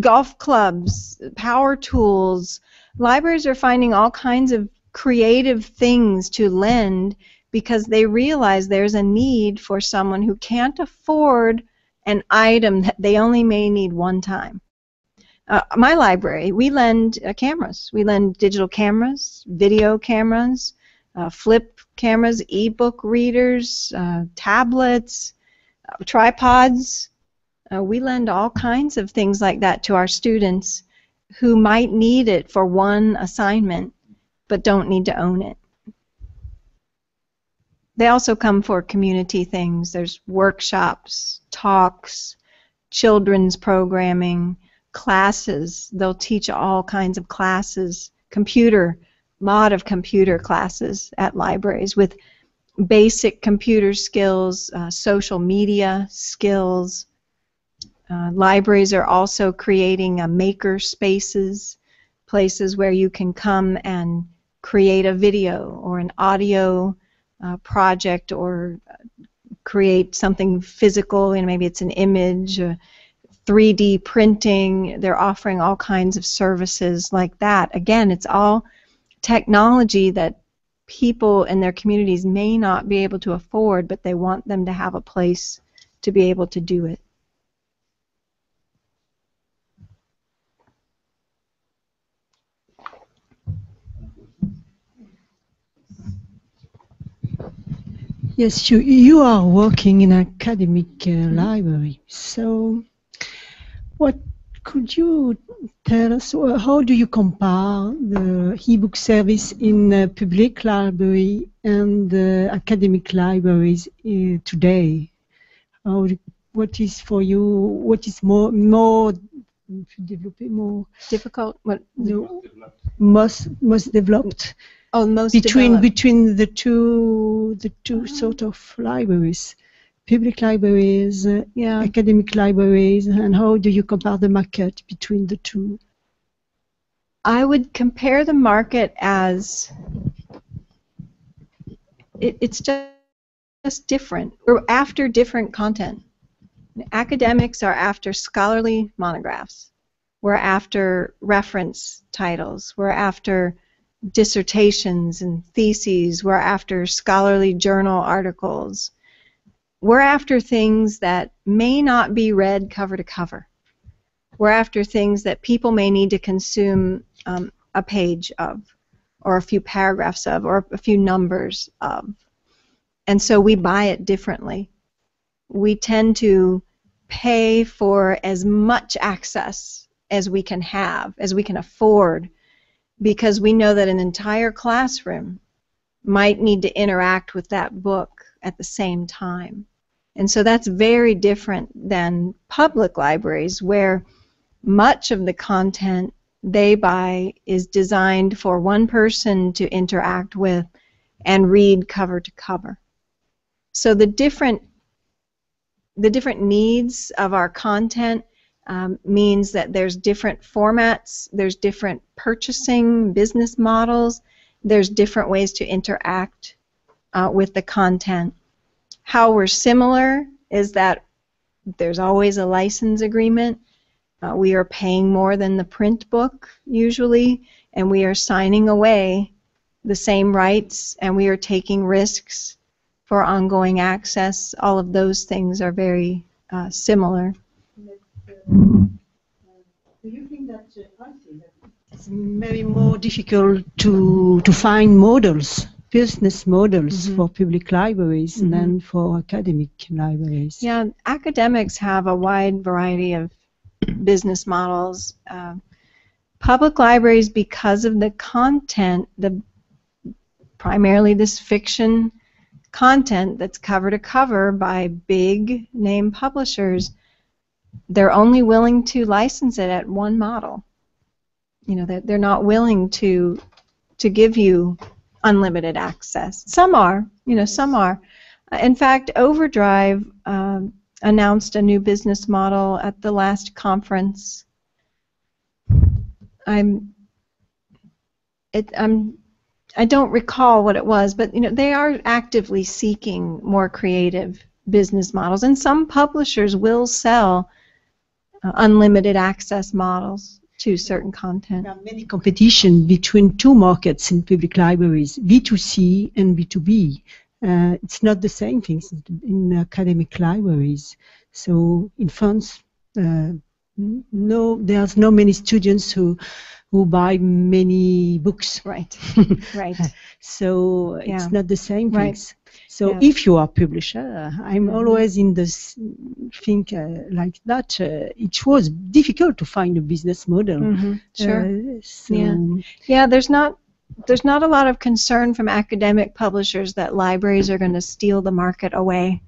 Golf clubs, power tools. Libraries are finding all kinds of creative things to lend because they realize there's a need for someone who can't afford an item that they only may need one time. My library, we lend cameras. We lend digital cameras, video cameras, flip cameras, e-book readers, tablets, tripods. We lend all kinds of things like that to our students who might need it for one assignment but don't need to own it. They also come for community things. There's workshops, talks, children's programming, classes. They'll teach all kinds of classes, lot of computer classes at libraries with basic computer skills, social media skills. Libraries are also creating maker spaces places where you can come and create a video or an audio project, or create something physical, maybe it's an image, 3D printing. They're offering all kinds of services like that. Again, it's all technology that people in their communities may not be able to afford, but they want them to have a place to be able to do it. Yes, you are working in an academic library. So, what could you tell us? How do you compare the e-book service in public library and academic libraries today? What is for you? What is more Difficult? What? no, most developed? Oh, most between developed. the two sort of libraries, public libraries, academic libraries, and how do you compare the market between the two? I would compare the market as it's just different. We're after different content. Academics are after scholarly monographs. We're after reference titles. We're after dissertations and theses. We're after scholarly journal articles. We're after things that may not be read cover to cover. We're after things that people may need to consume a page of, or a few paragraphs of, or a few numbers of. And so we buy it differently. We tend to pay for as much access as we can have, as we can afford, because we know that an entire classroom might need to interact with that book at the same time. And so that's very different than public libraries, where much of the content they buy is designed for one person to interact with and read cover to cover. So the different needs of our content means that there's different formats, there's different purchasing business models, there's different ways to interact with the content. How we're similar is that there's always a license agreement. We are paying more than the print book usually, and we are signing away the same rights, and we are taking risks for ongoing access. All of those things are very similar. Do you think that it's very more difficult to find models, business models for public libraries than for academic libraries? Yeah, academics have a wide variety of business models. Public libraries, because of the content, primarily this fiction content that's cover to cover by big name publishers, they're only willing to license it at one model. They're not willing to give you unlimited access. Some are, some are. In fact, Overdrive announced a new business model at the last conference. I don't recall what it was, but they are actively seeking more creative business models, and some publishers will sell unlimited access models to certain content. There are many competition between two markets in public libraries, B2C and B2B. It's not the same things in academic libraries. So in France, there's no many students who buy many books. Right. Right. So it's not the same things. So if you are a publisher, I'm always in this think like that. It was difficult to find a business model. Sure. Yeah. There's not a lot of concern from academic publishers that libraries are going to steal the market away,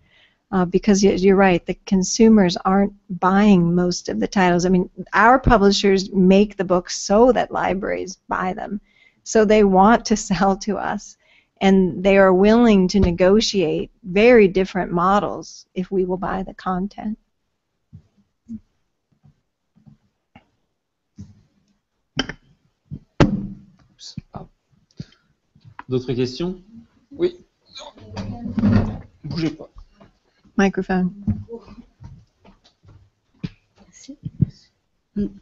because you're right, the consumers aren't buying most of the titles. I mean, our publishers make the books so that libraries buy them, so they want to sell to us, and they are willing to negotiate very different models if we will buy the content. Oups. Ah. D'autres questions? Oui. Bougez pas. Microphone.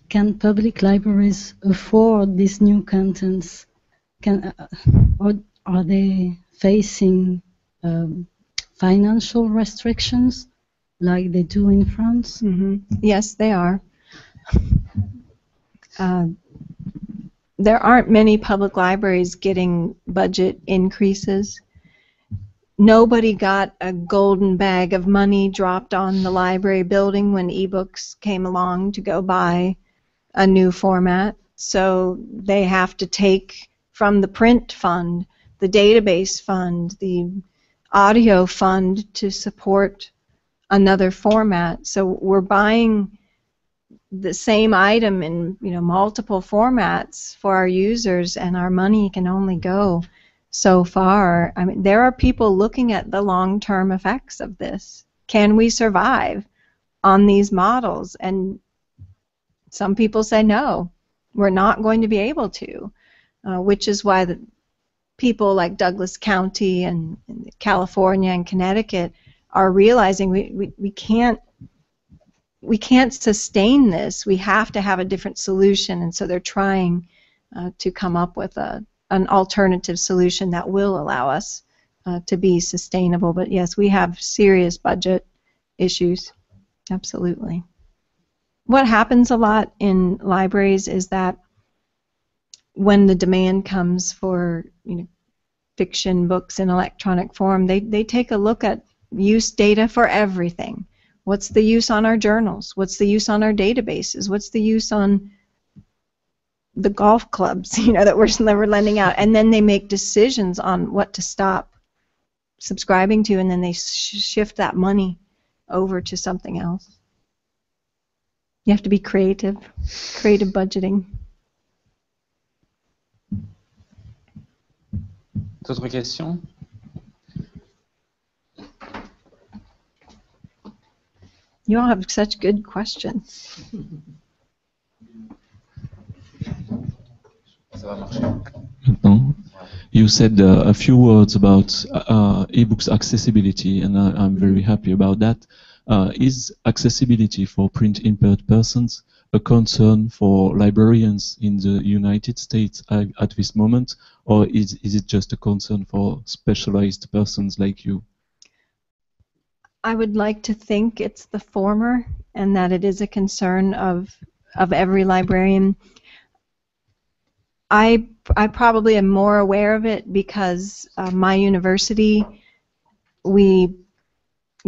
Can public libraries afford these new contents? Or are they facing financial restrictions like they do in France? Yes, they are. There aren't many public libraries getting budget increases. Nobody got a golden bag of money dropped on the library building when ebooks came along to go buy a new format. So they have to take from the print fund, the database fund, the audio fund to support another format. So we're buying the same item in multiple formats for our users, and our money can only go so far. I mean, there are people looking at the long-term effects of this. Can we survive on these models? And some people say no, we're not going to be able to, which is why the people like Douglas County and California and Connecticut are realizing we can't sustain this. We have to have a different solution, and so they're trying to come up with an alternative solution that will allow us to be sustainable. But yes, we have serious budget issues. Absolutely. What happens a lot in libraries is that when the demand comes for fiction books in electronic form, they take a look at use data for everything. What's the use on our journals? What's the use on our databases? What's the use on the golf clubs, that we're lending out? And then they make decisions on what to stop subscribing to, and then they shift that money over to something else. You have to be creative budgeting. D'autres questions? You all have such good questions. You said a few words about ebooks accessibility, and I'm very happy about that. Is accessibility for print-impaired persons a concern for librarians in the United States at this moment, or is it just a concern for specialized persons like you? I would like to think it's the former, and that it is a concern of every librarian. I probably am more aware of it because my university, we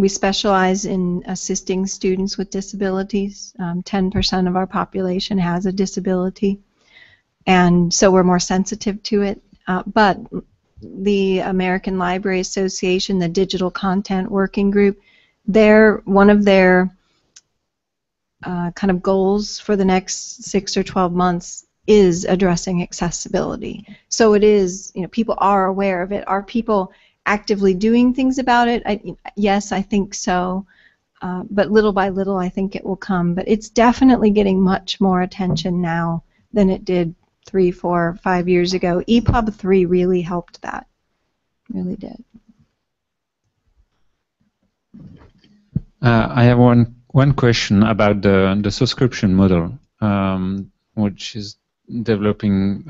specialize in assisting students with disabilities. 10% of our population has a disability, and so we're more sensitive to it. But the American Library Association, the Digital Content Working Group, one of their kind of goals for the next 6 or 12 months is addressing accessibility. So it is, people are aware of it. Are people actively doing things about it? Yes, I think so. But little by little, I think it will come. But it's definitely getting much more attention now than it did 3, 4, 5 years ago. EPUB 3 really helped that. Really did. I have one question about the subscription model, which is developing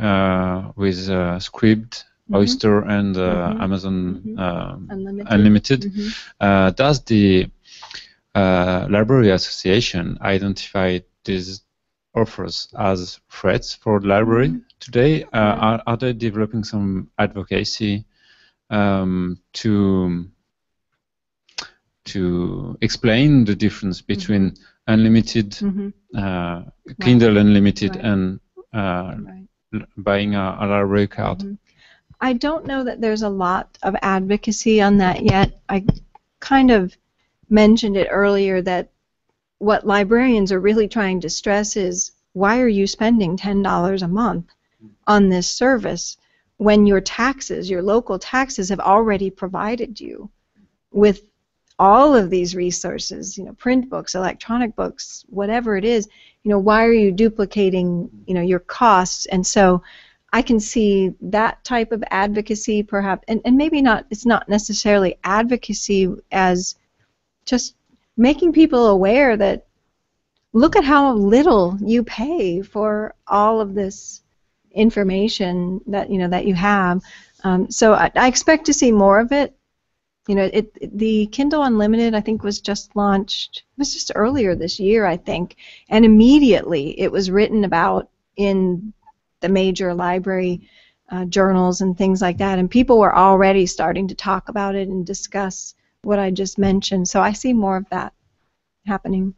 with Scribd, Oyster, and Amazon Unlimited. Does the Library Association identify these offers as threats for the library today? Are they developing some advocacy to explain the difference between unlimited, Kindle Unlimited, and buying a library card? I don't know that there's a lot of advocacy on that yet. I kind of mentioned it earlier that what librarians are really trying to stress is, why are you spending $10 a month on this service when your taxes, your local taxes, have already provided you with all of these resources, print books, electronic books, whatever it is, why are you duplicating, your costs? And so I can see that type of advocacy perhaps, and maybe not, it's not necessarily advocacy as just making people aware that look at how little you pay for all of this information that that you have. So I expect to see more of it. The Kindle Unlimited, I think, was just launched. It was just earlier this year, I think, and immediately it was written about in the major library journals and things like that, and people were already starting to talk about it and discuss what I just mentioned. So I see more of that happening.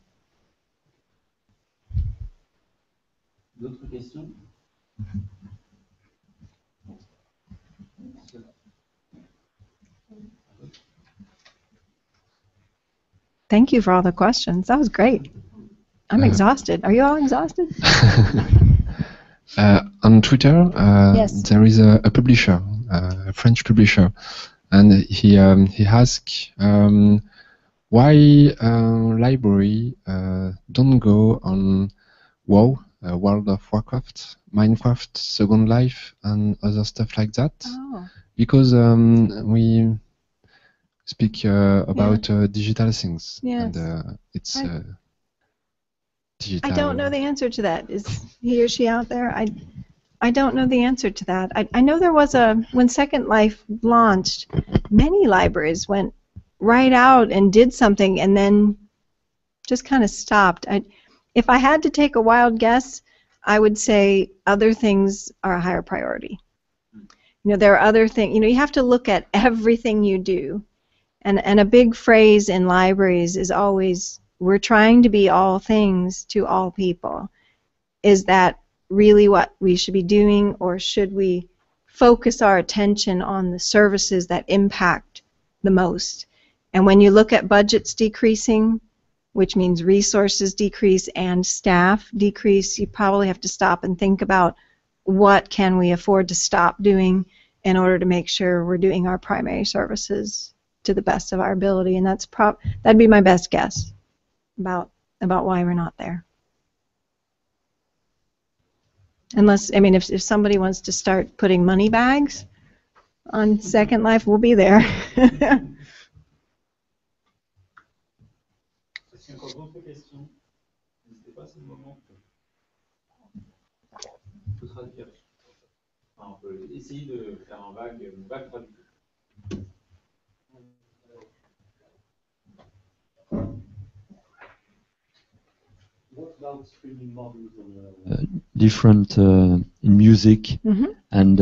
D'autres questions? Thank you for all the questions. That was great. I'm exhausted. Are you all exhausted? On Twitter, Yes. there is a publisher, a French publisher, and he asked why library don't go on WoW, World of Warcraft, Minecraft, Second Life, and other stuff like that. Oh. Because we speak about digital things, Yes. and it's digital. I don't know the answer to that. Is he or she out there? I don't know the answer to that. I know there was when Second Life launched, many libraries went right out and did something and then just kind of stopped. If I had to take a wild guess, I would say other things are a higher priority. There are other things. You have to look at everything you do. And a big phrase in libraries is always, we're trying to be all things to all people. Is that really what we should be doing, or should we focus our attention on the services that impact the most? And when you look at budgets decreasing, which means resources decrease and staff decrease, you probably have to stop and think about what can we afford to stop doing in order to make sure we're doing our primary services to the best of our ability. And that'd be my best guess about why we're not there. Unless, if somebody wants to start putting money bags on Second Life, we'll be there. Encore d'autres questions? N'hésitez pas, c'est le moment. On peut traduire. Enfin, on peut essayer de faire une vague traduction. What about streaming models Different in music and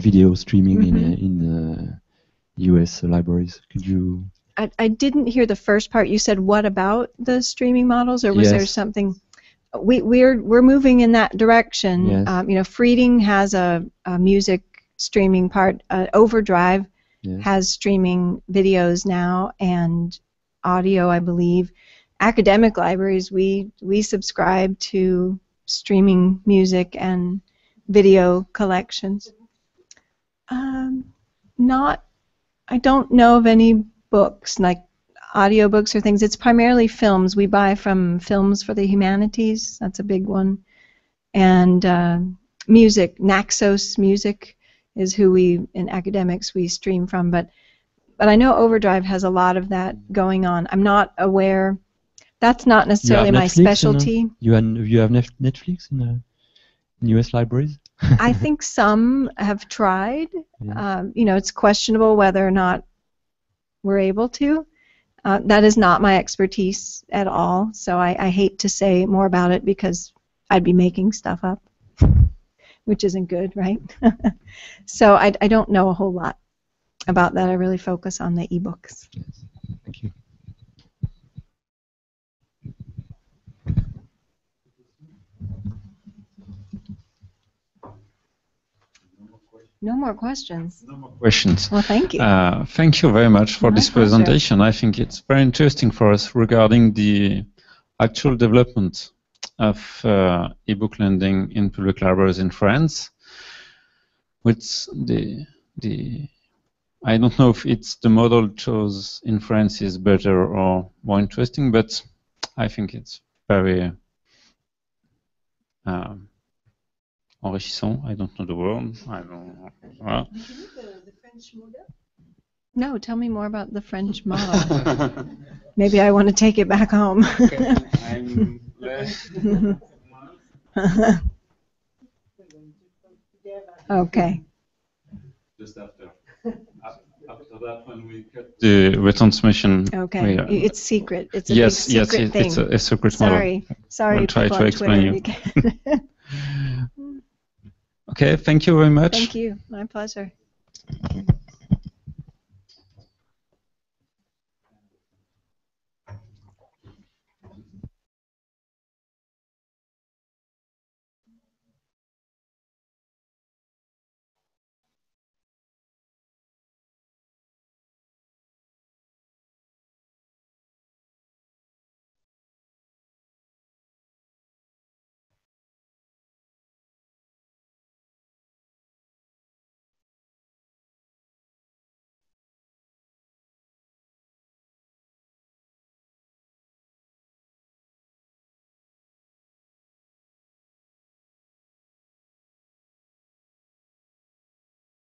video streaming in US libraries. Could you? I didn't hear the first part. You said what about the streaming models, or was there something? We're moving in that direction. Yes. Freeding has a music streaming part. Overdrive has streaming videos now and audio, I believe. Academic libraries, we subscribe to streaming music and video collections. I don't know of any books, like audiobooks or things. It's primarily films. We buy from Films for the Humanities. That's a big one. And music, Naxos Music is who in academics we stream from. But I know Overdrive has a lot of that going on. I'm not aware. That's not necessarily my specialty. You have Netflix in U.S. libraries? I think some have tried. It's questionable whether or not we're able to. That is not my expertise at all, so I hate to say more about it because I'd be making stuff up, which isn't good, right? So I don't know a whole lot about that. I really focus on the e-books. Yes. Thank you. No more questions. No more questions. Well, thank you. Thank you very much for this pleasure. presentation. I think it's very interesting for us regarding the actual development of e-book lending in public libraries in France. With I don't know if it's the model chose in France is better or more interesting, but I think it's very enrichissant. I don't know the word. I don't. Voilà. No, tell me more about the French model. Maybe I want to take it back home. I'm less. Okay. Just after. After that, when we cut The retransmission. Okay. It's secret. It's a yes, big secret thing. It's a secret model. Sorry. We'll try people to on explain Twitter. you. Okay, thank you very much. Thank you. My pleasure.